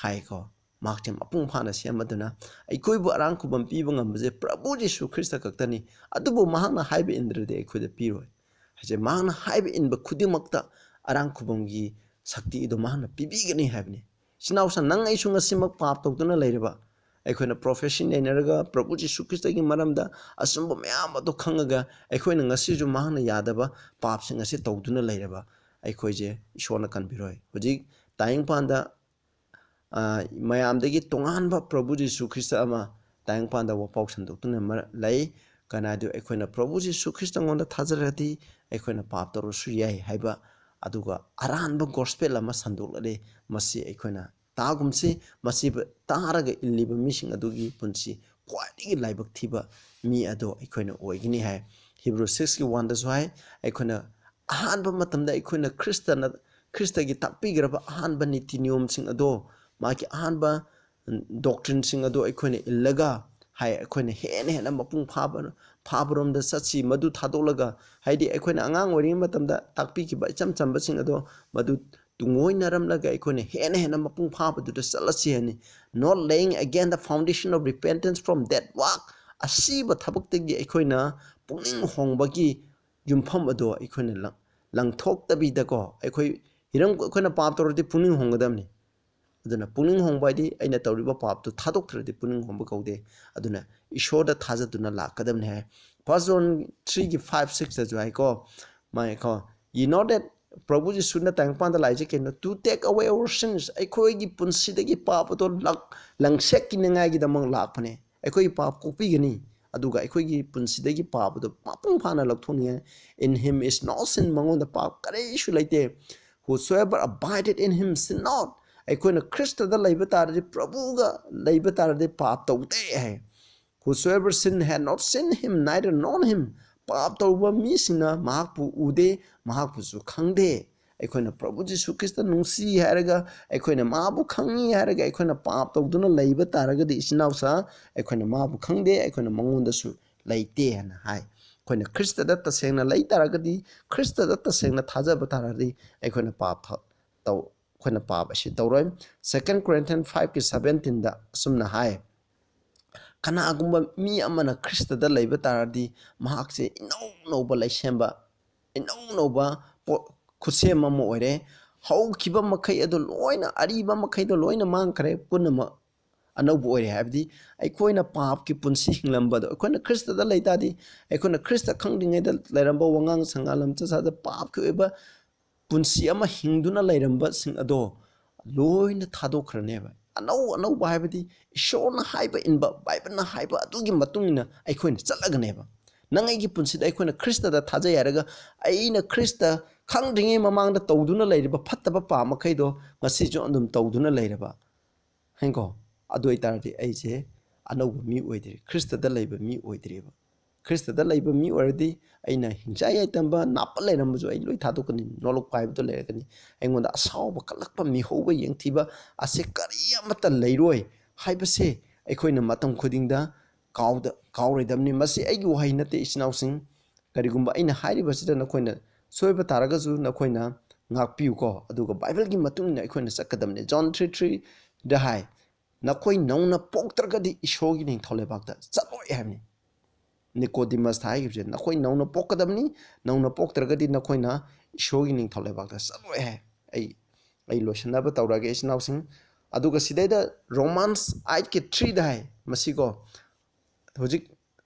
ꯍꯥꯏꯀꯣ ꯃꯍꯥꯛꯁꯦ ꯃꯄꯨꯡ ꯐꯥꯅ ꯁꯦꯝꯃꯗꯨꯅ ꯑꯩꯈꯣꯏꯕꯨ ꯑꯔꯥꯡ ꯈꯨꯕꯝ ꯄꯤꯕ ꯉꯝꯕꯁꯦ ꯄ꯭ꯔꯚꯨ ꯖꯤꯁꯨ ꯈ꯭ꯔꯤꯁꯇ ꯈꯛꯇꯅꯤ ꯑꯗꯨꯕꯨ ꯃꯍꯥꯛꯅ ꯍꯥꯏꯕ ꯏꯟꯗ꯭ꯔꯗꯤ ꯑꯩꯈꯣꯏꯗ ꯄꯤꯔꯣꯏ ꯍꯥꯏꯁꯦ ꯃꯍꯥꯛꯅ ꯍꯥꯏꯕ ꯏꯟꯕ ꯈꯨꯗꯤꯡꯃꯛꯇ ꯑꯔꯥꯡ ꯈꯨꯕꯝꯒꯤ ꯁꯛꯇꯤ ꯑꯗꯨ ꯃꯍꯥꯛꯅ ꯄꯤꯕꯤꯒꯅꯤ ꯍꯥꯏꯕꯅꯤ ꯏꯆꯤꯟꯅꯥꯎꯁꯥ ꯅꯪ ꯑꯩꯁꯨ ꯉꯁꯤꯃꯛ ꯄꯥꯞ ꯇꯧꯗꯨꯅ ꯂꯩꯔꯤꯕ ꯑꯩꯈꯣꯏꯅ ꯄ꯭ꯔꯣꯐꯦꯁꯟ ꯂꯩꯅꯔꯒ ꯄ꯭ꯔꯚꯨ ꯖꯤꯁꯨ ꯈ꯭ꯔꯤꯁꯇꯒꯤ ꯃꯔꯝꯗ ꯑꯆꯨꯝꯕ ꯃꯌꯥꯝ ꯑꯗꯨ ꯈꯪꯉꯒ ꯑꯩꯈꯣꯏꯅ ꯉꯁꯤꯁꯨ ꯃꯍꯥꯛꯅ ꯌꯥꯗꯕ ꯄꯥꯞꯁꯤꯡ ꯑꯁꯤ ꯇꯧꯗꯨꯅ ꯂꯩꯔꯕ ꯑꯩꯈꯣꯏꯁꯦ ꯏꯁꯣꯔꯅ ꯀꯟꯕꯤꯔꯣꯏ ꯍꯧꯖꯤꯛ ꯇꯥꯏꯪꯄꯥꯟꯗ ꯃꯌꯥꯝꯗꯒꯤ ꯇꯣꯉꯥꯟꯕ ꯄ꯭ꯔꯚꯨ ꯖꯤꯁꯨ ꯈ꯭ꯔꯤꯁꯇ ꯑꯃ ꯇꯥꯏꯪꯄꯥꯟꯗ ꯋꯥꯄꯥꯎ ꯁꯟꯗꯣꯛꯇꯨꯅ ꯂꯩ ꯀꯅꯥꯗꯨ ꯑꯩꯈꯣꯏꯅ ꯄ꯭ꯔꯚꯨ ꯖꯤꯁꯨ ꯈ꯭ꯔꯤꯁꯇꯉꯣꯟꯗ ꯊꯥꯖꯔꯗꯤ ꯑꯩꯈꯣꯏꯅ ꯄꯥꯞ ꯇꯧꯔꯁꯨ ꯌꯥꯏ ꯍꯥꯏꯕ ꯑꯗꯨꯒ ꯑꯔꯥꯟꯕ ꯒꯣꯁꯄꯦꯜ ꯑꯃ ꯁꯟꯗꯣꯛꯂꯛꯂꯦ ꯃꯁꯤ ꯑꯩꯈꯣꯏꯅ ꯇꯥꯒꯨꯝꯁꯤ ꯃꯁꯤꯕꯨ ꯇꯥꯔꯒ ꯏꯜꯂꯤꯕ ꯃꯤꯁꯤꯡ ꯑꯗꯨꯒꯤ ꯄꯨꯟꯁꯤ ꯈ꯭ꯋꯥꯏꯗꯒꯤ ꯂꯥꯏꯕꯛ ꯊꯤꯕ ꯃꯤ ꯑꯗꯣ ꯑꯩꯈꯣꯏꯅ ꯑꯣꯏꯒꯅꯤ ꯍꯥꯏ ꯍꯤꯕ꯭ꯔꯨ 6:1ꯗꯁꯨ ꯍꯥꯏ ꯑꯩꯈꯣꯏꯅ ꯑꯍꯥꯟꯕ ꯃꯇꯝꯗ ꯑꯩꯈꯣꯏꯅ ꯈ꯭ꯔꯤꯁꯇꯒꯤ ꯇꯥꯛꯄꯤꯈ꯭ꯔꯕ ꯑꯍꯥꯟꯕ ꯅꯤꯇꯤ ꯅꯤꯌꯣꯝꯁꯤꯡ ꯑꯗꯣ ꯃꯥꯒꯤ ꯑꯍꯥꯟꯕ ꯗꯣꯛꯇ꯭ꯔꯤꯟꯁꯤꯡ ꯑꯗꯣ ꯑꯩꯈꯣꯏꯅ ꯏꯜꯂꯒ ꯍꯥꯏ ꯑꯩꯈꯣꯏꯅ ꯍꯦꯟꯅ ꯃꯄꯨꯡ ꯐꯥꯕꯔꯣꯝꯗ ꯆꯠꯁꯤ ꯃꯗꯨ ꯊꯥꯗꯣꯛꯂꯒ ꯍꯥꯏꯗꯤ ꯑꯩꯈꯣꯏꯅ ꯑꯉꯥꯡ ꯑꯣꯏꯔꯤꯉꯩ ꯃꯇꯝꯗ ꯇꯥꯛꯄꯤꯈꯤꯕ ꯏꯆꯝ ꯆꯝꯕꯁꯤꯡ ꯑꯗꯣ ꯃꯗꯨ ꯇꯨꯡꯑꯣꯏꯅꯔꯝꯂꯒ ꯑꯩꯈꯣꯏꯅ ꯍꯦꯟꯅ ꯃꯄꯨꯡ ꯐꯥꯕꯗꯨꯗ ꯆꯠꯂꯁꯤ ꯍꯥꯏꯅꯤ not laying again the foundation of repentance from that work ꯑꯁꯤꯕ ꯊꯕꯛꯇꯒꯤ ꯑꯩꯈꯣꯏꯅ ꯄꯨꯛꯅꯤꯡ ꯍꯣꯡꯕꯒꯤ ꯌꯨꯝꯐꯝ ꯑꯗꯣ ꯑꯩꯈꯣꯏꯅ ꯂꯪꯊꯣꯛꯇꯕꯤꯗꯀꯣ ꯑꯩꯈꯣꯏꯅ ꯄꯥꯞ ꯇꯧꯔꯗꯤ ꯄꯨꯛꯅꯤꯡ ꯍꯣꯡꯒꯗꯕꯅꯤ ꯑꯗꯨꯅ ꯄꯨꯛꯅꯤꯡ ꯍꯣꯡꯕ ꯍꯥꯏꯗꯤ ꯑꯩꯅ ꯇꯧꯔꯤꯕ ꯄꯥꯞꯇꯨ ꯊꯥꯗꯣꯛꯇ꯭ꯔꯗꯤ ꯄꯨꯛꯅꯤꯡ ꯍꯣꯡꯕ ꯀꯧꯗꯦ ꯑꯗꯨꯅ ꯏꯁꯣꯔꯗ ꯊꯥꯖꯗꯨꯅ ꯂꯥꯛꯀꯗꯕꯅꯤ ꯍꯥꯏ 1 John 3:5-6ꯗꯁꯨ ꯍꯥꯏꯀꯣ ꯃꯥꯏꯀꯣ you know that ꯄ꯭ꯔꯚꯨ ꯖꯤꯁꯨꯅ ꯇꯥꯏꯪꯄꯥꯟꯗ ꯂꯥꯛꯏꯁꯦ ꯀꯩꯅꯣ to take away our sins ꯑꯩꯈꯣꯏꯒꯤ ꯄꯨꯟꯁꯤꯗꯒꯤ ꯄꯥꯞ ꯑꯗꯣ ꯂꯪꯁꯦꯛꯀꯤꯅꯤꯉꯥꯏꯒꯤꯗꯃꯛ ꯂꯥꯛꯄꯅꯦ ꯑꯩꯈꯣꯏꯒꯤ ꯄꯥꯞ ꯀꯣꯛꯄꯤꯒꯅꯤ ꯑꯗꯨꯒ ꯑꯩꯈꯣꯏꯒꯤ ꯄꯨꯟꯁꯤꯗꯒꯤ ꯄꯥꯞ ꯑꯗꯣ ꯃꯄꯨꯡ ꯐꯥꯅ ꯂꯧꯊꯣꯛꯅꯤꯡꯉꯥꯏ in him is no sin ꯃꯉꯣꯟꯗ ꯄꯥꯞ ꯀꯔꯤꯁꯨ ꯂꯩꯇꯦ whosoever abided in him sin not ꯑꯩꯈꯣꯏꯅ ꯈ꯭ꯔꯤꯁꯇꯗ ꯂꯩꯕ ꯇꯥꯔꯗꯤ ꯄ꯭ꯔꯚꯨꯒ ꯂꯩꯕ ꯇꯥꯔꯗꯤ ꯄꯥꯞ ꯇꯧꯗꯦ ꯍꯥꯏ whosoever sin had not seen him neither known him ꯄꯥꯞ ꯇꯧꯕ ꯃꯤꯁꯤꯡꯅ ꯃꯍꯥꯛꯄꯨ ꯎꯗꯦ ꯃꯍꯥꯛꯄꯨꯁꯨ ꯈꯪꯗꯦ ꯑꯩꯈꯣꯏꯅ ꯄ꯭ꯔꯚꯨ ꯖꯤꯁꯨ ꯈ꯭ꯔꯤꯁꯇ ꯅꯨꯡꯁꯤ ꯍꯥꯏꯔꯒ ꯑꯩꯈꯣꯏꯅ ꯃꯥꯕꯨ ꯈꯪꯉꯤ ꯍꯥꯏꯔꯒ ꯑꯩꯈꯣꯏꯅ ꯄꯥꯞ ꯇꯧꯗꯨꯅ ꯂꯩꯕ ꯇꯥꯔꯒꯗꯤ ꯏꯆꯤꯟꯅꯥꯎꯁꯥ ꯑꯩꯈꯣꯏꯅ ꯃꯥꯕꯨ ꯈꯪꯗꯦ ꯑꯩꯈꯣꯏꯅ ꯃꯉꯣꯟꯗꯁꯨ ꯂꯩꯇꯦ ꯍꯥꯏꯅ ꯍꯥꯏ ꯑꯩꯈꯣꯏꯅ ꯈ꯭ꯔꯤꯁꯇꯗ ꯇꯁꯦꯡꯅ ꯂꯩ ꯇꯥꯔꯒꯗꯤ ꯈ꯭ꯔꯤꯁꯇꯗ ꯇꯁꯦꯡꯅ ꯊꯥꯖꯕ ꯇꯥꯔꯒꯗꯤ ꯑꯩꯈꯣꯏꯅ ꯑꯩꯈꯣꯏꯅ ꯄꯥꯕ ꯑꯁꯤ ꯇꯧꯔꯣꯏ 2 Corinthians 5:17 ꯑꯁꯨꯝꯅ ꯍꯥꯏ ꯀꯅꯥꯒꯨꯝꯕ ꯃꯤ ꯑꯃꯅ ꯈ꯭ꯔꯤꯁꯇꯗ ꯂꯩꯕ ꯇꯥꯔꯗꯤ ꯃꯍꯥꯛꯁꯦ ꯏꯅꯧ ꯅꯧꯕ ꯂꯩꯁꯦꯝꯕ ꯏꯅꯧ ꯅꯧꯕ ꯈꯨꯠꯁꯦꯝ ꯑꯃ ꯑꯣꯏꯔꯦ ꯍꯧꯈꯤꯕ ꯃꯈꯩ ꯑꯗꯨ ꯂꯣꯏꯅ ꯑꯔꯤꯕ ꯃꯈꯩꯗꯣ ꯂꯣꯏꯅ ꯃꯥꯡꯈ꯭ꯔꯦ ꯄꯨꯝꯅꯃꯛ ꯑꯅꯧꯕ ꯑꯣꯏꯔꯦ ꯍꯥꯏꯕꯗꯤ ꯑꯩꯈꯣꯏꯅ ꯄꯥꯞꯀꯤ ꯄꯨꯟꯁꯤ ꯍꯤꯡꯂꯝꯕꯗꯣ ꯑꯩꯈꯣꯏꯅ ꯈ꯭ꯔꯤꯁꯇꯗ ꯂꯩꯇꯥꯔꯗꯤ ꯑꯩꯈꯣꯏꯅ ꯈ꯭ꯔꯤꯁꯇ ꯈꯪꯗ꯭ꯔꯤꯉꯩꯗ ꯂꯩꯔꯝꯕ ꯋꯥꯉꯥꯡ ꯁꯉꯥꯡ ꯂꯝꯆꯠ ꯁꯥꯖꯠ ꯄꯥꯞꯀꯤ ꯑꯣꯏꯕ ꯄꯨꯟꯁꯤ ꯑꯃ ꯍꯤꯡꯗꯨꯅ ꯂꯩꯔꯝꯕꯁꯤꯡ ꯑꯗꯣ ꯂꯣꯏꯅ ꯊꯥꯗꯣꯛꯈ꯭ꯔꯅꯦꯕ ꯑꯅꯧꯕ ꯍꯥꯏꯕꯗꯤ ꯏꯁꯣꯔꯅ ꯍꯥꯏꯕ ꯏꯟꯕ ꯕꯥꯏꯕꯜꯅ ꯍꯥꯏꯕ ꯑꯗꯨꯒꯤ ꯃꯇꯨꯡ ꯏꯟꯅ ꯑꯩꯈꯣꯏꯅ ꯆꯠꯂꯒꯅꯦꯕ ꯅꯪ ꯑꯩꯒꯤ ꯄꯨꯟꯁꯤꯗ ꯑꯩꯈꯣꯏꯅ ꯈ꯭ꯔꯤꯁꯇꯗ ꯊꯥꯖꯩ ꯍꯥꯏꯔꯒ ꯑꯩꯅ ꯈ꯭ꯔꯤꯁꯇ ꯈꯪꯗ꯭ꯔꯤꯉꯩ ꯃꯃꯥꯡꯗ ꯇꯧꯗꯨꯅ ꯂꯩꯔꯤꯕ ꯐꯠꯇꯕ ꯄꯥꯞ ꯃꯈꯩꯗꯣ ꯉꯁꯤꯁꯨ ꯑꯗꯨꯝ ꯇꯧꯗꯨꯅ ꯂꯩꯔꯕ ꯍꯦꯡꯀꯣ ꯑꯗꯨ ꯑꯣꯏꯇꯥꯔꯗꯤ ꯑꯩꯁꯦ ꯑꯅꯧꯕ ꯃꯤ ꯑꯣꯏꯗ꯭ꯔꯤ ꯈ꯭ꯔꯤꯁꯇꯗ ꯂꯩꯕ ꯃꯤ ꯑꯣꯏꯗ꯭ꯔꯤꯕ ꯈ꯭ꯔꯤꯁꯇꯗ ꯂꯩꯕ ꯃꯤ ꯑꯣꯏꯔꯗꯤ ꯑꯩꯅ ꯍꯤꯡꯆꯥ ꯌꯥꯏꯇꯝꯕ ꯅꯥꯞꯄ ꯂꯩꯔꯝꯕꯁꯨ ꯑꯩ ꯂꯣꯏ ꯊꯥꯗꯣꯛꯀꯅꯤ ꯅꯣꯂꯛꯄ ꯍꯥꯏꯕꯗꯣ ꯂꯩꯔꯒꯅꯤ ꯑꯩꯉꯣꯟꯗ ꯑꯁꯥꯎꯕ ꯀꯜꯂꯛꯄ ꯃꯤꯍꯧꯕ ꯌꯦꯡꯊꯤꯕ ꯑꯁꯦ ꯀꯔꯤ ꯑꯃꯠꯇ ꯂꯩꯔꯣꯏ ꯍꯥꯏꯕꯁꯦ ꯑꯩꯈꯣꯏꯅ ꯃꯇꯝ ꯈꯨꯗꯤꯡꯗ ꯀꯥꯎꯔꯣꯏꯗꯕꯅꯤ ꯃꯁꯤ ꯑꯩꯒꯤ ꯋꯥꯍꯩ ꯅꯠꯇꯦ ꯏꯆꯤꯟꯅꯥꯎꯁꯤꯡ ꯀꯔꯤꯒꯨꯝꯕ ꯑꯩꯅ ꯍꯥꯏꯔꯤꯕꯁꯤꯗ ꯅꯈꯣꯏꯅ ꯁꯣꯏꯕ ꯇꯥꯔꯒꯁꯨ ꯅꯈꯣꯏꯅ ꯉꯥꯛꯄꯤꯌꯨꯀꯣ ꯑꯗꯨꯒ ꯕꯥꯏꯕꯜꯒꯤ ꯃꯇꯨꯡ ꯏꯟꯅ ꯑꯩꯈꯣꯏꯅ ꯆꯠꯀꯗꯕꯅꯤ John 3:3 ꯍꯥꯏ ꯅꯈꯣꯏ ꯅꯧꯅ ꯄꯣꯛꯇ꯭ꯔꯒꯗꯤ ꯏꯁꯣꯔꯒꯤ ꯅꯤꯡꯊꯧ ꯂꯩꯕꯥꯛꯇ ꯆꯠꯂꯣꯏ ꯍꯥꯏꯕꯅꯤ ꯅꯤꯀꯣꯗꯤꯃꯁꯇ ꯍꯥꯏꯈꯤꯕꯁꯦ ꯅꯈꯣꯏ ꯅꯧꯅ ꯄꯣꯛꯀꯗꯕꯅꯤ ꯅꯧꯅ ꯄꯣꯛꯇ꯭ꯔꯒꯗꯤ ꯅꯈꯣꯏꯅ ꯏꯁꯣꯔꯒꯤ ꯅꯤꯡꯊꯧ ꯂꯩꯕꯥꯛꯇ ꯆꯠꯂꯣꯏ ꯍꯥꯏ ꯑꯩ ꯂꯣꯏꯁꯤꯟꯅꯕ ꯇꯧꯔꯒꯦ ꯏꯆꯤꯟꯅꯥꯎꯁꯤꯡ ꯑꯗꯨꯒ ꯁꯤꯗꯩꯗ Romans 8:3 ꯍꯥꯏ ꯃꯁꯤꯀꯣ ꯍꯧꯖꯤꯛ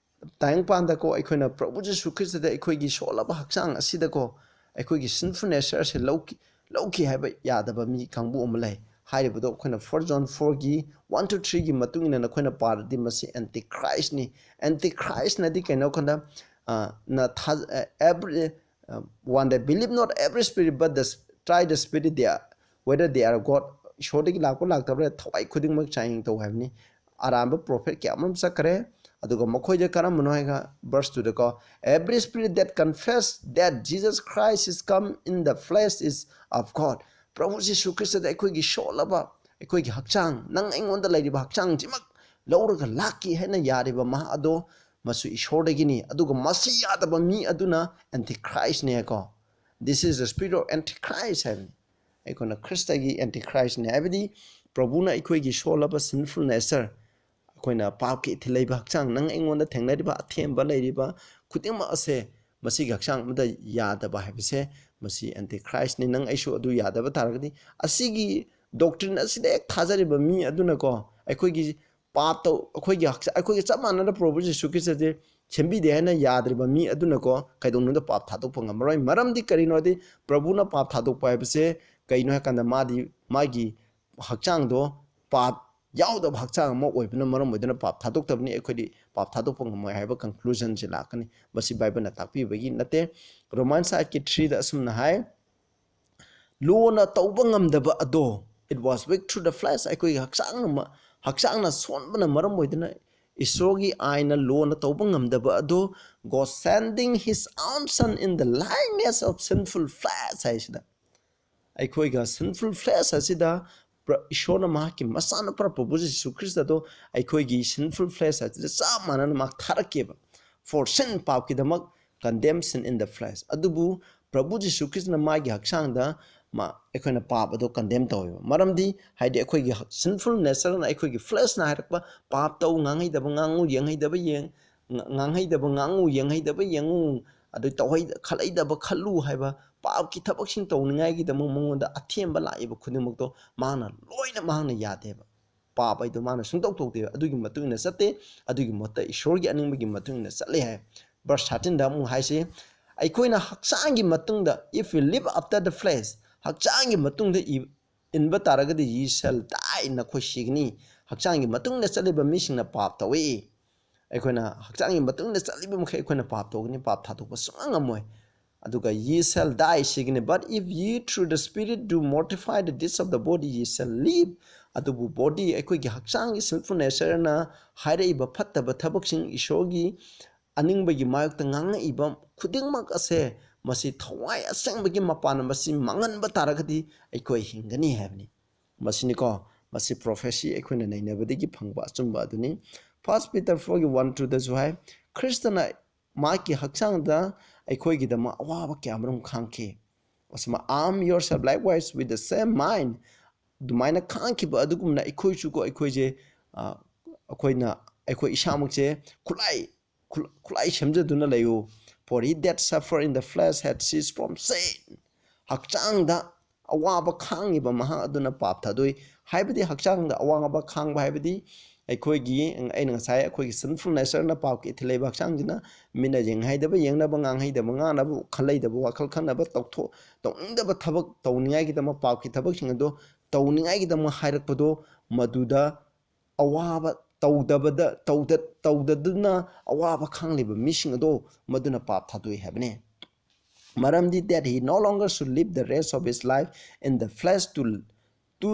ꯇꯥꯏꯕꯪꯄꯥꯟꯗꯀꯣ ꯑꯩꯈꯣꯏꯅ ꯄ꯭ꯔꯚꯨ ꯖꯤꯁꯨ ꯈ꯭ꯔꯤꯁꯇꯗ ꯑꯩꯈꯣꯏꯒꯤ ꯁꯣꯜꯂꯕ ꯍꯛꯆꯥꯡ ꯑꯁꯤꯗꯀꯣ ꯑꯩꯈꯣꯏꯒꯤ ꯁꯤꯟꯐꯨꯜ ꯅꯦꯆꯔꯁꯦ ꯂꯧꯈꯤ ꯍꯥꯏꯕ ꯌꯥꯗꯕ ꯃꯤ ꯀꯥꯡꯕꯨ ꯑꯃ ꯂꯩ ꯍꯥꯏꯔꯤꯕꯗꯣ ꯑꯩꯈꯣꯏꯅ 4 John 4ꯒꯤ 1-3ꯒꯤ ꯃꯇꯨꯡ ꯏꯟꯅ ꯑꯩꯈꯣꯏꯅ ꯄꯥꯔꯗꯤ ꯃꯁꯤ ꯑꯦꯟꯇꯤ ꯈ꯭ꯔꯥꯏꯁꯅꯤ ꯑꯦꯟꯇꯤ ꯈ꯭ꯔꯥꯏꯁꯅꯗꯤ ꯀꯩꯅꯣ ꯈꯟꯗ one that believe not every spirit but try the spirit whether they are God ꯏꯁꯣꯔꯗꯒꯤ ꯂꯥꯛꯄ ꯂꯥꯛꯇꯕ꯭ꯔꯥ ꯊꯋꯥꯏ ꯈꯨꯗꯤꯡꯃꯛ ꯆꯥꯡꯌꯦꯡ ꯇꯧ ꯍꯥꯏꯕꯅꯤ ꯑꯔꯥꯟꯕ ꯄ꯭ꯔꯣꯐꯦꯠ ꯀꯌꯥ ꯑꯃ ꯆꯠꯈ꯭ꯔꯦ ꯑꯗꯨꯒ ꯃꯈꯣꯏꯗ ꯀꯔꯝꯕꯅꯣ ꯍꯥꯏꯒ verse 2ꯗꯀꯣ every spirit that confess that Jesus Christ is come in the flesh is of God ꯄ꯭ꯔꯚꯨ ꯖꯤꯁꯨ ꯈ꯭ꯔꯤꯁꯇꯗ ꯑꯩꯈꯣꯏꯒꯤ ꯁꯣꯜꯂꯕ ꯑꯩꯈꯣꯏꯒꯤ ꯍꯛꯆꯥꯡ ꯅꯪ ꯑꯩꯉꯣꯟꯗ ꯂꯩꯔꯤꯕ ꯍꯛꯆꯥꯡꯁꯤꯃꯛ ꯂꯧꯔꯒ ꯂꯥꯛꯈꯤ ꯍꯥꯏꯅ ꯌꯥꯔꯤꯕ ꯃꯍꯥꯛ ꯑꯗꯣ ꯃꯁꯤ ꯏꯁꯣꯔꯗꯒꯤꯅꯤ ꯑꯗꯨꯒ ꯃꯁꯤ ꯌꯥꯗꯕ ꯃꯤ ꯑꯗꯨꯅ anti ꯈ꯭ꯔꯥꯏꯁꯅꯦꯀꯣ this is the spirit of antichrist ꯍꯥꯏꯕꯅꯤ ꯑꯩꯈꯣꯏꯅ ꯈ꯭ꯔꯤꯁꯇꯒꯤ ꯑꯦꯟꯇꯤ ꯈ꯭ꯔꯥꯏꯁꯅꯦ ꯍꯥꯏꯕꯗꯤ ꯄ꯭ꯔꯚꯨꯅ ꯑꯩꯈꯣꯏꯒꯤ ꯁꯣꯜꯂꯕ sinful nature ꯑꯩꯈꯣꯏꯅ ꯄꯥꯞꯀꯤ ꯏꯊꯤꯜ ꯂꯩꯕ ꯍꯛꯆꯥꯡ ꯅꯪ ꯑꯩꯉꯣꯟꯗ ꯊꯦꯡꯅꯔꯤꯕ ꯑꯊꯦꯝꯕ ꯂꯩꯔꯤꯕ ꯈꯨꯗꯤꯡꯃꯛ ꯑꯁꯦ ꯃꯁꯤꯒꯤ ꯍꯛꯆꯥꯡ ꯑꯃꯗ ꯌꯥꯗꯕ ꯍꯥꯏꯕꯁꯦ ꯃꯁꯤ ꯑꯦꯟꯇꯤ ꯈ꯭ꯔꯥꯏꯁꯅꯤ ꯅꯪ ꯑꯩꯁꯨ ꯑꯗꯨ ꯌꯥꯗꯕ ꯇꯥꯔꯒꯗꯤ ꯑꯁꯤꯒꯤ ꯗꯣꯛꯇ꯭ꯔꯤꯟ ꯑꯁꯤꯗ ꯍꯦꯛ ꯊꯥꯖꯔꯤꯕ ꯃꯤ ꯑꯗꯨꯅꯀꯣ ꯑꯩꯈꯣꯏꯒꯤ ꯄꯥꯞ ꯇꯧ ꯑꯩꯈꯣꯏꯒꯤ ꯆꯞ ꯃꯥꯟꯅꯅ ꯄ꯭ꯔꯚꯨ ꯖꯤꯁꯨ ꯈ꯭ꯔꯤꯁꯇꯁꯦ ꯁꯦꯝꯕꯤꯗꯦ ꯍꯥꯏꯅ ꯌꯥꯗ꯭ꯔꯤꯕ ꯃꯤ ꯑꯗꯨꯅꯀꯣ ꯀꯩꯗꯧꯅꯨꯡꯗ ꯄꯥꯞ ꯊꯥꯗꯣꯛꯄ ꯉꯝꯃꯔꯣꯏ ꯃꯔꯝꯗꯤ ꯀꯔꯤꯅꯣꯗꯤ ꯄ꯭ꯔꯚꯨꯅ ꯄꯥꯞ ꯊꯥꯗꯣꯛꯄ ꯍꯥꯏꯕꯁꯦ ꯀꯩꯅꯣ ꯍꯥꯏꯀꯥꯟꯗ ꯃꯥꯒꯤ ꯍꯛꯆꯥꯡꯗꯣ ꯄꯥꯞ ꯌꯥꯎꯗꯕ ꯍꯛꯆꯥꯡ ꯑꯃ ꯑꯣꯏꯕꯅ ꯃꯔꯝ ꯑꯣꯏꯗꯨꯅ ꯄꯥꯞ ꯊꯥꯗꯣꯛꯇꯕꯅꯤ ꯑꯩꯈꯣꯏꯗꯤ ꯄꯥꯞ ꯊꯥꯗꯣꯛꯄ ꯉꯝꯃꯣꯏ ꯍꯥꯏꯕ ꯀꯟꯀ꯭ꯂꯨꯖꯟꯁꯦ ꯂꯥꯛꯀꯅꯤ ꯃꯁꯤ ꯕꯥꯏꯕꯜꯅ ꯇꯥꯛꯄꯤꯕꯒꯤ ꯅꯠꯇꯦ Romans 8:3 ꯑꯁꯨꯝꯅ ꯍꯥꯏ ꯂꯣꯅ ꯇꯧꯕ ꯉꯝꯗꯕ ꯑꯗꯣ it was weak through the flesh ꯑꯩꯈꯣꯏꯒꯤ ꯍꯛꯆꯥꯡꯅ ꯁꯣꯟꯕꯅ ꯃꯔꯝ ꯑꯣꯏꯗꯨꯅ ꯏꯁꯣꯔꯒꯤ ꯑꯥꯏꯅ ꯂꯣꯅ ꯇꯧꯕ ꯉꯝꯗꯕ ꯑꯗꯣ God sending his own son in the likeness of sinful flesh ꯍꯥꯏꯁꯤꯗ ꯑꯩꯈꯣꯏꯒ sinful flesh ꯑꯁꯤꯗ ꯏꯁꯣꯔꯅ ꯃꯍꯥꯛꯀꯤ ꯃꯆꯥꯅꯨꯄꯥ ꯄ꯭ꯔꯚꯨ ꯖꯤꯁꯨ ꯈ꯭ꯔꯤꯁꯇꯗꯣ ꯑꯩꯈꯣꯏꯒꯤ sinful flesh ꯑꯁꯤꯗ ꯆꯞ ꯃꯥꯟꯅꯅ ꯃꯍꯥꯛ ꯊꯥꯔꯛꯀꯦꯕ for sin ꯄꯥꯞꯀꯤꯗꯃꯛ condemn sin in the flesh ꯑꯗꯨꯕꯨ ꯄ꯭ꯔꯚꯨ ꯖꯤꯁꯨ ꯈ꯭ꯔꯤꯁꯇꯅ ꯃꯥꯒꯤ ꯍꯛꯆꯥꯡꯗ ꯑꯩꯈꯣꯏꯅ ꯄꯥꯞ ꯑꯗꯣ ꯀꯟꯗꯦꯝ ꯇꯧꯋꯦꯕ ꯃꯔꯝꯗꯤ ꯍꯥꯏꯗꯤ ꯑꯩꯈꯣꯏꯒꯤ sinful nature-ꯅ ꯑꯩꯈꯣꯏꯒꯤ ꯐ꯭ꯂꯦꯁꯅ ꯍꯥꯏꯔꯛꯄ ꯄꯥꯞ ꯇꯧ ꯉꯥꯡꯍꯩꯗꯕ ꯉꯥꯡꯉꯨ ꯌꯦꯡꯍꯩꯗꯕ ꯉꯥꯡꯉꯨ ꯌꯦꯡꯍꯩꯗꯕ ꯌꯦꯡꯉꯨ ꯑꯗꯩ ꯈꯜꯍꯩꯗꯕ ꯈꯜꯂꯨ ꯍꯥꯏꯕ ꯄꯥꯞꯀꯤ ꯊꯕꯛꯁꯤꯡ ꯇꯧꯅꯤꯡꯉꯥꯏꯒꯤꯗꯃꯛ ꯃꯉꯣꯟꯗ ꯑꯊꯦꯝꯕ ꯂꯥꯛꯏꯕ ꯈꯨꯗꯤꯡꯃꯛꯇꯣ ꯃꯍꯥꯛꯅ ꯌꯥꯗꯦꯕ ꯄꯥꯞ ꯍꯥꯏꯗꯣ ꯃꯥꯅ ꯁꯨꯡꯇꯧ ꯇꯧꯗꯦꯕ ꯑꯗꯨꯒꯤ ꯃꯇꯨꯡ ꯏꯟꯅ ꯆꯠꯇꯦ ꯑꯗꯨꯒꯤ ꯃꯍꯨꯠꯇ ꯏꯁꯣꯔꯒꯤ ꯑꯅꯤꯡꯕꯒꯤ ꯃꯇꯨꯡ ꯏꯟꯅ ꯆꯠꯂꯦ ꯍꯥꯏ verse 13ꯗ ꯑꯃꯨꯛ ꯍꯥꯏꯁꯤ ꯑꯩꯈꯣꯏꯅ ꯍꯛꯆꯥꯡꯒꯤ ꯃꯇꯨꯡꯗ if we live after the flesh ꯍꯛꯆꯥꯡꯒꯤ ꯃꯇꯨꯡꯗ ꯏꯟꯕ ꯇꯥꯔꯒꯗꯤ ye shall die ꯅꯈꯣꯏ ꯁꯤꯒꯅꯤ ꯍꯛꯆꯥꯡꯒꯤ ꯃꯇꯨꯡꯗ ꯆꯠꯂꯤꯕ ꯃꯤꯁꯤꯡꯅ ꯄꯥꯞ ꯇꯧꯏ ꯑꯩꯈꯣꯏꯅ ꯍꯛꯆꯥꯡꯒꯤ ꯃꯇꯨꯡꯗ ꯆꯠꯂꯤꯕ ꯃꯈꯩ ꯑꯩꯈꯣꯏꯅ ꯄꯥꯞ ꯇꯧꯒꯅꯤ ꯄꯥꯞ ꯊꯥꯗꯣꯛꯄ ꯁꯨꯡꯉꯝ ꯉꯝꯃꯣꯏ ꯑꯗꯨꯒ ye shall die ꯁꯤꯒꯅꯤ but if ye through the spirit do mortify the deeds of the body ye shall live ꯑꯗꯨꯕꯨ body ꯑꯩꯈꯣꯏꯒꯤ ꯍꯛꯆꯥꯡꯒꯤ sinful nature-ꯅ ꯍꯥꯏꯔꯛꯏꯕ ꯐꯠꯇꯕ ꯊꯕꯛꯁꯤꯡ ꯏꯁꯣꯔꯒꯤ ꯑꯅꯤꯡꯕꯒꯤ ꯃꯥꯌꯣꯛꯇ ꯉꯥꯡꯉꯛꯏꯕ ꯈꯨꯗꯤꯡꯃꯛ ꯑꯁꯦ ꯃꯁꯤ ꯊꯋꯥꯏ ꯑꯁꯦꯡꯕꯒꯤ ꯃꯄꯥꯟꯅ ꯃꯁꯤ ꯃꯥꯡꯍꯟꯕ ꯇꯥꯔꯒꯗꯤ ꯑꯩꯈꯣꯏ ꯍꯤꯡꯒꯅꯤ ꯍꯥꯏꯕꯅꯤ ꯃꯁꯤꯅꯤꯀꯣ ꯃꯁꯤ ꯄ꯭ꯔꯣꯐꯦꯁꯤ ꯑꯩꯈꯣꯏꯅ ꯅꯩꯅꯕꯗꯒꯤ ꯐꯪꯕ ꯑꯆꯨꯝꯕ ꯑꯗꯨꯅꯤ 1 Peter 4:1-2ꯗꯁꯨ ꯍꯥꯏ ꯈ꯭ꯔꯤꯁꯇꯅ ꯃꯥꯒꯤ ꯍꯛꯆꯥꯡꯗ ꯑꯩꯈꯣꯏꯒꯤꯗꯃꯛ ꯑꯋꯥꯕ ꯀꯌꯥꯃꯔꯨꯝ ꯈꯥꯡꯈꯤ arm yourself likewise with the same mind. Dumaina khangkiba adugumna ikoi chuko ikoi je akoina ikoi ishamuk je kulai shamjaduna layu. For he that suffer in the flesh had ceased from sin. Hakchangda awaba khangiba maha aduna pap thadoi haibadi hakchangda awaba khangba haibadi ꯑꯩꯈꯣꯏꯒꯤ ꯑꯩꯅ ꯉꯁꯥꯏ ꯑꯩꯈꯣꯏꯒꯤ sinful nature ꯄꯥꯞꯀꯤ ꯏꯊꯤꯜ ꯂꯩꯕ ꯍꯛꯆꯥꯡꯁꯤꯅ ꯃꯤꯅ ꯌꯦꯡꯍꯩꯗꯕ ꯌꯦꯡꯅꯕ ꯉꯥꯡꯍꯩꯗꯕ ꯉꯥꯡꯅꯕ ꯈꯜꯂꯩꯗꯕ ꯋꯥꯈꯜ ꯈꯟꯅꯕ ꯇꯧꯅꯤꯡꯗꯕ ꯊꯕꯛ ꯇꯧꯅꯤꯡꯉꯥꯏꯒꯤꯗꯃꯛ ꯄꯥꯞꯀꯤ ꯊꯕꯛꯁꯤꯡ ꯑꯗꯣ ꯇꯧꯅꯤꯡꯉꯥꯏꯒꯤꯗꯃꯛ ꯍꯥꯏꯔꯛꯄꯗꯣ ꯃꯗꯨꯗ ꯑꯋꯥꯕ ꯇꯧꯗꯗꯨꯅ ꯑꯋꯥꯕ ꯈꯥꯡꯂꯤꯕ ꯃꯤꯁꯤꯡ ꯑꯗꯣ ꯃꯗꯨꯅ ꯄꯥꯞ ꯊꯥꯗꯣꯛꯏ ꯍꯥꯏꯕꯅꯤ ꯃꯔꯝꯗꯤ that he no longer should live the rest of his life in the flesh to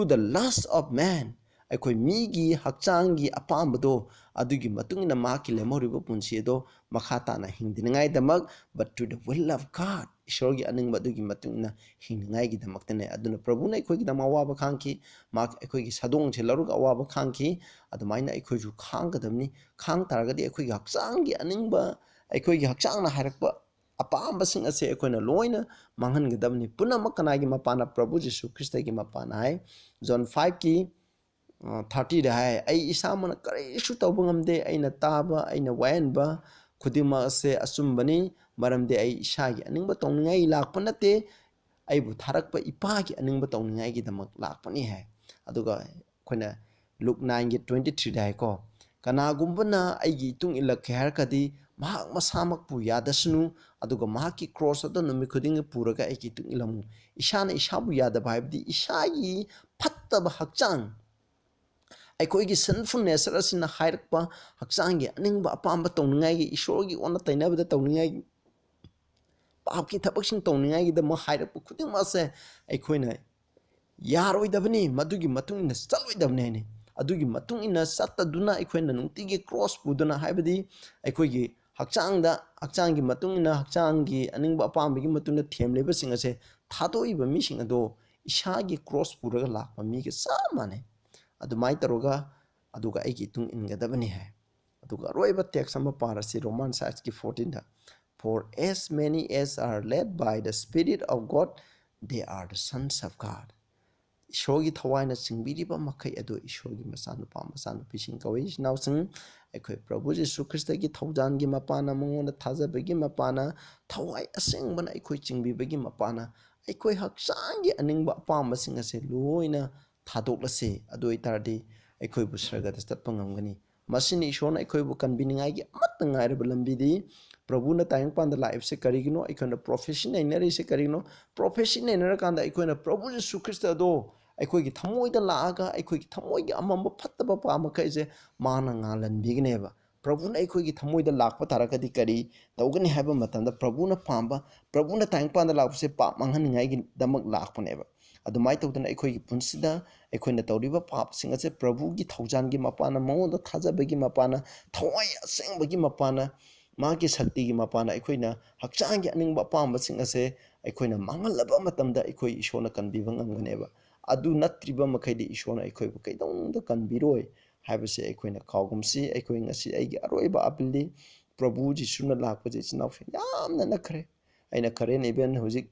the lust of man. ꯑꯩꯈꯣꯏ ꯃꯤꯒꯤ ꯍꯛꯆꯥꯡꯒꯤ ꯑꯄꯥꯝꯕꯗꯣ ꯑꯗꯨꯒꯤ ꯃꯇꯨꯡ ꯏꯟꯅ ꯃꯍꯥꯛꯀꯤ ꯂꯦꯝꯍꯧꯔꯤꯕ ꯄꯨꯟꯁꯤ ꯑꯗꯣ ꯃꯈꯥ ꯇꯥꯅ ꯍꯤꯡꯗꯅꯤꯡꯉꯥꯏꯗꯃꯛ but to the will of God ꯏꯁꯣꯔꯒꯤ ꯑꯅꯤꯡꯕ ꯑꯗꯨꯒꯤ ꯃꯇꯨꯡ ꯏꯟꯅ ꯍꯤꯡꯅꯤꯡꯉꯥꯏꯒꯤꯗꯃꯛꯇꯅꯦ ꯑꯗꯨꯅ ꯄ꯭ꯔꯚꯨꯅ ꯑꯩꯈꯣꯏꯒꯤꯗꯃꯛ ꯑꯋꯥꯕ ꯈꯥꯡꯈꯤ ꯃꯍꯥꯛ ꯑꯩꯈꯣꯏꯒꯤ ꯁꯥꯗꯣꯡꯁꯦ ꯂꯧꯔꯒ ꯑꯋꯥꯕ ꯈꯥꯡꯈꯤ ꯑꯗꯨꯃꯥꯏꯅ ꯑꯩꯈꯣꯏꯁꯨ ꯈꯥꯡꯒꯗꯕꯅꯤ ꯈꯥꯡ ꯇꯥꯔꯒꯗꯤ ꯑꯩꯈꯣꯏꯒꯤ ꯍꯛꯆꯥꯡꯒꯤ ꯑꯅꯤꯡꯕ ꯑꯩꯈꯣꯏꯒꯤ ꯍꯛꯆꯥꯡꯅ ꯍꯥꯏꯔꯛꯄ ꯑꯄꯥꯝꯕꯁꯤꯡ ꯑꯁꯦ ꯑꯩꯈꯣꯏꯅ ꯂꯣꯏꯅ ꯃꯥꯡꯍꯟꯒꯗꯕꯅꯤ ꯄꯨꯝꯅꯃꯛ ꯀꯅꯥꯒꯤ ꯃꯄꯥꯟꯅ ꯄ꯭ꯔꯚꯨ ꯖꯤꯁꯨ ꯈ꯭ꯔꯤꯁꯇꯒꯤ ꯃꯄꯥꯟꯅ ꯍꯥꯏ ꯖꯣꯟ 5ꯀꯤ 30ꯗ ꯍꯥꯏ ꯑꯩ ꯏꯁꯥꯃꯛꯅ ꯀꯔꯤꯁꯨ ꯇꯧꯕ ꯉꯝꯗꯦ ꯑꯩꯅ ꯇꯥꯕ ꯑꯩꯅ ꯋꯥꯌꯦꯟꯕ ꯈꯨꯗꯤꯡꯃꯛ ꯑꯁꯦ ꯑꯆꯨꯝꯕꯅꯤ ꯃꯔꯝꯗꯤ ꯑꯩ ꯏꯁꯥꯒꯤ ꯑꯅꯤꯡꯕ ꯇꯧꯅꯤꯡꯉꯥꯏ ꯂꯥꯛꯄ ꯅꯠꯇꯦ ꯑꯩꯕꯨ ꯊꯥꯔꯛꯄ ꯏꯄꯥꯒꯤ ꯑꯅꯤꯡꯕ ꯇꯧꯅꯤꯡꯉꯥꯏꯒꯤꯗꯃꯛ ꯂꯥꯛꯄꯅꯤ ꯍꯥꯏ ꯑꯗꯨꯒ ꯑꯩꯈꯣꯏꯅ ꯂꯨꯛ 9ꯒꯤ 23ꯗ ꯍꯥꯏꯀꯣ ꯀꯅꯥꯒꯨꯝꯕꯅ ꯑꯩꯒꯤ ꯏꯇꯨꯡ ꯏꯜꯂꯛꯀꯦ ꯍꯥꯏꯔꯒꯗꯤ ꯃꯍꯥꯛ ꯃꯁꯥꯃꯛꯄꯨ ꯌꯥꯗꯁꯅꯨ ꯑꯗꯨꯒ ꯃꯍꯥꯛꯀꯤ ꯀ꯭ꯔꯣꯁ ꯑꯗꯨ ꯅꯨꯃꯤꯠ ꯈꯨꯗꯤꯡꯒꯤ ꯄꯨꯔꯒ ꯑꯩꯒꯤ ꯏꯇꯨꯡ ꯏꯜꯂꯝꯃꯨ ꯏꯁꯥꯅ ꯏꯁꯥꯕꯨ ꯌꯥꯗꯕ ꯍꯥꯏꯕꯗꯤ ꯏꯁꯥꯒꯤ ꯐꯠꯇꯕ ꯍꯛꯆꯥꯡ ꯑꯩꯈꯣꯏꯒꯤ sinful nature ꯑꯁꯤꯅ ꯍꯥꯏꯔꯛꯄ ꯍꯛꯆꯥꯡꯒꯤ ꯑꯅꯤꯡꯕ ꯑꯄꯥꯝꯕ ꯇꯧꯅꯤꯡꯉꯥꯏꯒꯤ ꯏꯁꯣꯔꯒꯤ ꯑꯣꯟꯅ ꯇꯩꯅꯕꯗ ꯇꯧꯅꯤꯡꯉꯥꯏꯒꯤ ꯄꯥꯞꯀꯤ ꯊꯕꯛꯁꯤꯡ ꯇꯧꯅꯤꯡꯉꯥꯏꯒꯤꯗꯃꯛ ꯍꯥꯏꯔꯛꯄ ꯈꯨꯗꯤꯡꯃꯛ ꯑꯁꯦ ꯑꯩꯈꯣꯏꯅ ꯌꯥꯔꯣꯏꯗꯕꯅꯤ ꯃꯗꯨꯒꯤ ꯃꯇꯨꯡ ꯏꯟꯅ ꯆꯠꯂꯣꯏꯗꯕꯅꯤ ꯍꯥꯏꯅꯤ ꯑꯗꯨꯒꯤ ꯃꯇꯨꯡ ꯏꯟꯅ ꯆꯠꯇꯗꯨꯅ ꯑꯩꯈꯣꯏꯅ ꯅꯨꯡꯇꯤꯒꯤ ꯀ꯭ꯔꯣꯁ ꯄꯨꯗꯨꯅ ꯍꯥꯏꯕꯗꯤ ꯑꯩꯈꯣꯏꯒꯤ ꯍꯛꯆꯥꯡꯒꯤ ꯃꯇꯨꯡ ꯏꯟꯅ ꯍꯛꯆꯥꯡꯒꯤ ꯑꯅꯤꯡꯕ ꯑꯄꯥꯝꯕꯒꯤ ꯃꯇꯨꯡꯗ ꯊꯦꯝꯂꯤꯕꯁꯤꯡ ꯑꯁꯦ ꯊꯥꯗꯣꯛꯏꯕ ꯃꯤꯁꯤꯡ ꯑꯗꯣ ꯏꯁꯥꯒꯤ ꯀ꯭ꯔꯣꯁ ꯄꯨꯔꯒ ꯂꯥꯛꯄ ꯃꯤꯒ ꯆꯞ ꯃꯥꯟꯅꯩ ꯑꯗꯨꯃꯥꯏꯅ ꯇꯧꯔꯒ ꯑꯗꯨꯒ ꯑꯩꯒꯤ ꯏꯇꯨꯡ ꯏꯟꯒꯗꯕꯅꯤ ꯍꯥꯏ ꯑꯗꯨꯒ ꯑꯔꯣꯏꯕ ꯇꯦꯛꯁ ꯑꯃ Parsi Roman 6ꯀꯤ 14ꯗ For as many as are led by the Spirit of God they are the sons of God. ꯏꯁꯣꯔꯒꯤ ꯊꯋꯥꯏꯅ ꯆꯤꯡꯕꯤꯔꯤꯕ ꯃꯈꯩ ꯑꯗꯨ ꯏꯁꯣꯔꯒꯤ ꯃꯆꯥꯅꯨꯄꯥ ꯃꯆꯥꯅꯨꯄꯤꯁꯤꯡ ꯀꯧꯏ ꯏꯆꯤꯟꯅꯥꯎꯁꯤꯡ ꯑꯩꯈꯣꯏ ꯄ꯭ꯔꯚꯨ ꯖꯤꯁꯨ ꯈ꯭ꯔꯤꯁꯇꯒꯤ ꯊꯧꯖꯥꯟꯒꯤ ꯃꯄꯥꯅ ꯃꯉꯣꯟꯗ ꯊꯥꯖꯕꯒꯤ ꯃꯄꯥꯅ ꯊꯋꯥꯏ ꯑꯁꯦꯡꯕꯅ ꯑꯩꯈꯣꯏ ꯆꯤꯡꯕꯤꯕꯒꯤ ꯃꯄꯥꯅ ꯑꯩꯈꯣꯏ ꯍꯛꯆꯥꯡꯒꯤ ꯑꯅꯤꯡꯕ ꯑꯄꯥꯝꯕꯁꯤꯡ ꯑꯁꯦ ꯂꯣꯏꯅ ꯊꯥꯗꯣꯛꯂꯁꯤ ꯑꯗꯨ ꯑꯣꯏꯇꯥꯔꯗꯤ ꯑꯩꯈꯣꯏꯕꯨ ꯁꯔꯒꯗ ꯆꯠꯄ ꯉꯝꯒꯅꯤ ꯃꯁꯤꯅꯤ ꯏꯁꯣꯔꯅ ꯑꯩꯈꯣꯏꯕꯨ ꯀꯟꯕꯤꯅꯤꯡꯉꯥꯏꯒꯤ ꯑꯃꯠꯇ ꯉꯥꯏꯔꯕ ꯂꯝꯕꯤꯗꯤ ꯄ꯭ꯔꯚꯨꯅ ꯇꯥꯏꯕꯪꯄꯥꯟꯗ ꯂꯥꯛꯏꯕꯁꯦ ꯀꯔꯤꯒꯤꯅꯣ ꯑꯩꯈꯣꯏꯅ ꯄ꯭ꯔꯣꯐꯦꯁꯤ ꯅꯩꯅꯔꯤꯁꯦ ꯀꯔꯤꯒꯤꯅꯣ ꯄ꯭ꯔꯣꯐꯦꯁꯤ ꯅꯩꯅꯔꯀꯥꯟꯗ ꯑꯩꯈꯣꯏꯅ ꯄ꯭ꯔꯚꯨ ꯖꯤꯁꯨ ꯈ꯭ꯔꯤꯁꯇ ꯑꯗꯣ ꯑꯩꯈꯣꯏꯒꯤ ꯊꯃꯣꯏꯗ ꯂꯥꯛꯑꯒ ꯑꯩꯈꯣꯏꯒꯤ ꯊꯃꯣꯏꯒꯤ ꯑꯃꯝꯕ ꯐꯠꯇꯕ ꯄꯥꯝꯕꯈꯩꯁꯦ ꯃꯥꯅ ꯉꯥꯜꯍꯟꯕꯤꯒꯅꯦꯕ ꯄ꯭ꯔꯚꯨꯅ ꯑꯩꯈꯣꯏꯒꯤ ꯊꯃꯣꯏꯗ ꯂꯥꯛꯄ ꯇꯥꯔꯒꯗꯤ ꯀꯔꯤ ꯇꯧꯒꯅꯤ ꯍꯥꯏꯕ ꯃꯇꯝꯗ ꯄ꯭ꯔꯚꯨꯅ ꯄꯥꯝꯕ ꯄ꯭ꯔꯚꯨꯅ ꯇꯥꯏꯕꯪꯄꯥꯟꯗ ꯂꯥꯛꯄꯁꯦ ꯄꯥꯞ ꯃꯥꯡꯍꯟꯅꯤꯡꯉꯥꯏꯒꯤꯗꯃꯛ ꯂꯥꯛꯄꯅꯦꯕ ꯑꯗꯨꯃꯥꯏꯅ ꯇꯧꯗꯅ ꯑꯩꯈꯣꯏꯒꯤ ꯄꯨꯟꯁꯤꯗ ꯑꯩꯈꯣꯏꯅ ꯇꯧꯔꯤꯕ ꯄꯥꯞꯁꯤꯡ ꯑꯁꯦ ꯄ꯭ꯔꯚꯨꯒꯤ ꯊꯧꯖꯥꯟꯒꯤ ꯃꯄꯥꯅ ꯃꯉꯣꯟꯗ ꯊꯥꯖꯕꯒꯤ ꯃꯄꯥꯅ ꯊꯋꯥꯏ ꯑꯁꯦꯡꯕꯒꯤ ꯃꯄꯥꯅ ꯃꯥꯒꯤ ꯁꯛꯇꯤꯒꯤ ꯃꯄꯥꯅ ꯑꯩꯈꯣꯏꯅ ꯍꯛꯆꯥꯡꯒꯤ ꯑꯅꯤꯡꯕ ꯑꯄꯥꯝꯕꯁꯤꯡ ꯑꯁꯦ ꯑꯩꯈꯣꯏꯅ ꯃꯥꯡꯍꯜꯂꯕ ꯃꯇꯝꯗ ꯑꯩꯈꯣꯏ ꯏꯁꯣꯔꯅ ꯀꯟꯕꯤꯕ ꯉꯝꯒꯅꯦꯕ ꯑꯗꯨ ꯅꯠꯇ꯭ꯔꯤꯕ ꯃꯈꯩꯗꯤ ꯏꯁꯣꯔꯅ ꯑꯩꯈꯣꯏꯕꯨ ꯀꯩꯗꯧꯅꯨꯡꯗ ꯀꯟꯕꯤꯔꯣꯏ ꯍꯥꯏꯕꯁꯦ ꯑꯩꯈꯣꯏꯅ ꯀꯥꯎꯒꯨꯝꯁꯤ ꯑꯩꯈꯣꯏ ꯉꯁꯤ ꯑꯩꯒꯤ ꯑꯔꯣꯏꯕ ꯑꯄꯤꯜꯗꯤ ꯄ꯭ꯔꯚꯨ ꯖꯤꯁꯨꯅ ꯂꯥꯛꯄꯁꯦ ꯏꯆꯤꯟꯅꯥꯎꯁꯦ ꯌꯥꯝꯅ ꯅꯛꯈ꯭ꯔꯦ ꯑꯩꯅ ꯀꯔꯦꯟ ꯏꯚꯦꯟ ꯍꯧꯖꯤꯛ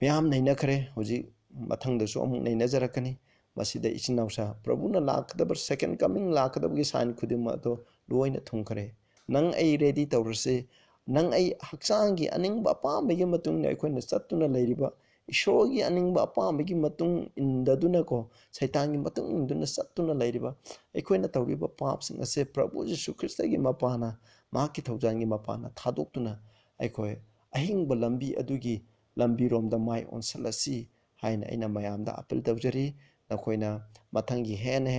ꯃꯌꯥꯝ ꯅꯩꯅꯈ꯭ꯔꯦ ꯍꯧꯖꯤꯛ ꯃꯊꯪꯗꯁꯨ ꯑꯃꯨꯛ ꯅꯩꯅꯖꯔꯛꯀꯅꯤ ꯃꯁꯤꯗ ꯏꯆꯤꯟꯅꯥꯎꯁꯥ ꯄ꯭ꯔꯚꯨꯅ ꯂꯥꯛꯀꯗꯕ ꯁꯦꯀꯦꯟ ꯀꯃꯤꯡ ꯂꯥꯛꯀꯗꯕꯒꯤ ꯁꯥꯏꯟ ꯈꯨꯗꯤꯡꯃꯛ ꯑꯗꯣ ꯂꯣꯏꯅ ꯊꯨꯡꯈ꯭ꯔꯦ ꯅꯪ ꯑꯩ ꯔꯦꯗꯤ ꯇꯧꯔꯁꯤ ꯅꯪ ꯑꯩ ꯍꯛꯆꯥꯡꯒꯤ ꯑꯅꯤꯡꯕ ꯑꯄꯥꯝꯕꯒꯤ ꯃꯇꯨꯡꯗ ꯑꯩꯈꯣꯏꯅ ꯆꯠꯇꯨꯅ ꯂꯩꯔꯤꯕ ꯏꯁꯣꯔꯒꯤ ꯑꯅꯤꯡꯕ ꯑꯄꯥꯝꯕꯒꯤ ꯃꯇꯨꯡ ꯏꯟꯗꯗꯨꯅꯀꯣ ꯁꯩꯇꯥꯟꯒꯤ ꯃꯇꯨꯡ ꯏꯟꯗꯨꯅ ꯆꯠꯇꯨꯅ ꯂꯩꯔꯤꯕ ꯑꯩꯈꯣꯏꯅ ꯇꯧꯔꯤꯕ ꯄꯥꯞꯁꯤꯡ ꯑꯁꯦ ꯄ꯭ꯔꯚꯨ ꯖꯤꯁꯨ ꯈ꯭ꯔꯤꯁꯇꯒꯤ ꯃꯄꯥꯅ ꯃꯍꯥꯛꯀꯤ ꯊꯧꯖꯥꯟꯒꯤ ꯃꯄꯥꯅ ꯊꯥꯗꯣꯛꯇꯨꯅ ꯑꯩꯈꯣꯏ ꯑꯍꯤꯡꯕ ꯂꯝꯕꯤ ꯑꯗꯨꯒꯤ ꯂꯝꯕꯤꯔꯣꯝꯗ ꯃꯥꯏ ꯑꯣꯟꯁꯤꯜꯂꯁꯤ ꯍꯥꯏꯅ ꯑꯩꯅ ꯃꯌꯥꯝꯗ ꯑꯄꯤꯜ ꯇꯧꯖꯔꯤ ꯅꯈꯣꯏꯅ ꯃꯊꯪꯒꯤ ꯍꯦꯟꯅ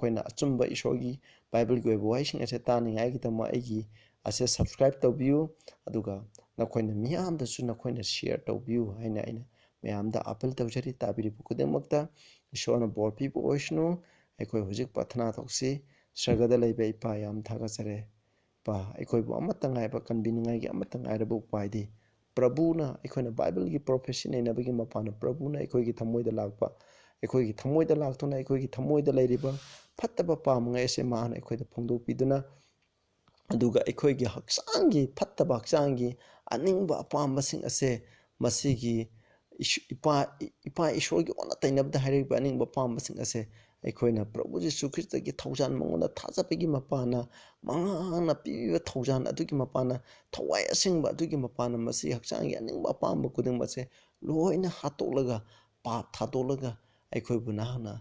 ꯑꯩꯈꯣꯏꯅ ꯑꯆꯨꯝꯕ ꯏꯁꯣꯔꯒꯤ ꯕꯥꯏꯕꯜꯒꯤ ꯑꯣꯏꯕ ꯋꯥꯍꯩꯁꯤꯡ ꯑꯁꯦ ꯇꯥꯅꯤꯡꯉꯥꯏꯒꯤꯗꯃꯛ ꯑꯩꯒꯤ ꯑꯁꯦ ꯁꯕꯁꯀ꯭ꯔꯥꯏꯕ ꯇꯧꯕꯤꯌꯨ ꯑꯗꯨꯒ ꯅꯈꯣꯏꯅ ꯃꯤꯌꯥꯝꯗꯁꯨ ꯅꯈꯣꯏꯅ ꯁꯤꯌꯔ ꯇꯧꯕꯤꯌꯨ ꯍꯥꯏꯅ ꯑꯩꯅ ꯃꯌꯥꯝꯗ ꯑꯄꯤꯜ ꯇꯧꯖꯔꯤ ꯇꯥꯕꯤꯔꯤꯕ ꯈꯨꯗꯤꯡꯃꯛꯇ ꯏꯁꯣꯔꯅ ꯕꯣꯔ ꯄꯤꯕ ꯑꯣꯏꯁꯅꯨ ꯑꯩꯈꯣꯏ ꯍꯧꯖꯤꯛ ꯄ꯭ꯔꯊꯅꯥ ꯇꯧꯁꯤ ꯁꯔꯒꯗ ꯂꯩꯕ ꯏꯄꯥ ꯌꯥꯝ ꯊꯥꯒꯠꯆꯔꯦ ꯏꯄꯥ ꯑꯩꯈꯣꯏꯕꯨ ꯑꯃꯠꯇ ꯉꯥꯏꯕ ꯀꯟꯕꯤꯅꯤꯡꯉꯥꯏꯒꯤ ꯑꯃꯠꯇ ꯉꯥꯏꯔꯕ ꯎꯄꯥꯏꯗꯤ ꯄ꯭ꯔꯚꯨꯅ ꯑꯩꯈꯣꯏꯅ ꯕꯥꯏꯕꯜꯒꯤ ꯄ꯭ꯔꯣꯐꯦꯁꯤ ꯅꯩꯅꯕꯒꯤ ꯃꯄꯥꯟꯅ ꯄ꯭ꯔꯚꯨꯅ ꯑꯩꯈꯣꯏꯒꯤ ꯊꯃꯣꯏꯗ ꯂꯥꯛꯄ ꯑꯩꯈꯣꯏꯒꯤ ꯊꯃꯣꯏꯗ ꯂꯥꯛꯇꯨꯅ ꯑꯩꯈꯣꯏꯒꯤ ꯊꯃꯣꯏꯗ ꯂꯩꯔꯤꯕ ꯐꯠꯇꯕ ꯄꯥꯝꯕꯉꯩ ꯑꯁꯦ ꯃꯥꯅ ꯑꯩꯈꯣꯏꯗ ꯐꯣꯡꯗꯣꯛꯄꯤꯗꯨꯅ ꯑꯗꯨꯒ ꯑꯩꯈꯣꯏꯒꯤ ꯍꯛꯆꯥꯡꯒꯤ ꯐꯠꯇꯕ ꯍꯛꯆꯥꯡꯒꯤ ꯑꯅꯤꯡꯕ ꯑꯄꯥꯝꯕꯁꯤꯡ ꯑꯁꯦ ꯃꯁꯤꯒꯤ ꯏꯄꯥ ꯏꯁꯣꯔꯒꯤ ꯑꯣꯟꯅ ꯇꯩꯅꯕꯗ ꯍꯥꯏꯔꯤꯕ ꯑꯅꯤꯡꯕ ꯑꯄꯥꯝꯕꯁꯤꯡ ꯑꯁꯦ ꯑꯩꯈꯣꯏꯅ ꯄ꯭ꯔꯚꯨ ꯖꯤꯁꯨ ꯈ꯭ꯔꯤꯁꯇꯒꯤ ꯊꯧꯖꯥꯜ ꯃꯉꯣꯟꯗ ꯊꯥꯖꯕꯒꯤ ꯃꯄꯥꯅ ꯃꯍꯥꯛꯅ ꯄꯤꯕꯤꯕ ꯊꯧꯖꯥꯜ ꯑꯗꯨꯒꯤ ꯃꯄꯥꯅ ꯊꯋꯥꯏ ꯑꯁꯦꯡꯕ ꯑꯗꯨꯒꯤ ꯃꯄꯥꯅ ꯃꯁꯤ ꯍꯛꯆꯥꯡꯒꯤ ꯑꯅꯤꯡꯕ ꯑꯄꯥꯝꯕ ꯈꯨꯗꯤꯡꯃꯛꯁꯦ ꯂꯣꯏꯅ ꯍꯥꯠꯇꯣꯛꯂꯒ ꯄꯥꯞ ꯊꯥꯗꯣꯛꯂꯒ ꯑꯩꯈꯣꯏꯕꯨ ꯅꯍꯥꯛꯅ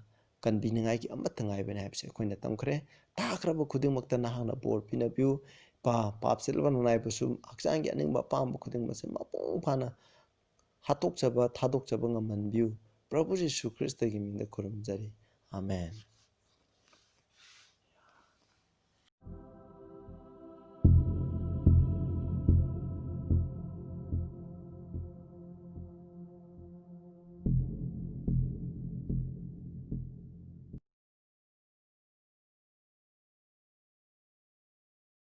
ꯀꯟꯕꯤꯅꯤꯡꯉꯥꯏꯒꯤ ꯑꯃꯠꯇ ꯉꯥꯏꯕꯅꯤ ꯍꯥꯏꯕꯁꯦ ꯑꯩꯈꯣꯏꯅ ꯇꯝꯈ꯭ꯔꯦ꯫ ꯇꯥꯈ꯭ꯔꯕ ꯈꯨꯗꯤꯡꯃꯛꯇ ꯅꯍꯥꯛꯅ ꯕꯣꯔ ꯄꯤꯅꯕꯤꯌꯨ꯫ ꯄꯥꯞ ꯆꯦꯜꯂꯕ ꯅꯅꯥꯏꯕꯨꯁꯨ ꯍꯛꯆꯥꯡꯒꯤ ꯑꯅꯤꯡꯕ ꯑꯄꯥꯝꯕ ꯈꯨꯗꯤꯡꯃꯛꯁꯦ ꯃꯄꯨꯡ ꯐꯥꯅ ꯍꯥꯠꯇꯣꯛꯆꯕ ꯊꯥꯗꯣꯛꯆꯕ ꯉꯝꯍꯟꯕꯤꯌꯨ꯫ ꯄ꯭ꯔꯚꯨ ꯖꯤꯁꯨ ꯈ꯭ꯔꯤꯁꯇꯒꯤ ꯃꯤꯡꯗ ꯈꯨꯔꯨꯝꯖꯔꯤ꯫ ꯑꯥꯃꯦꯟ꯫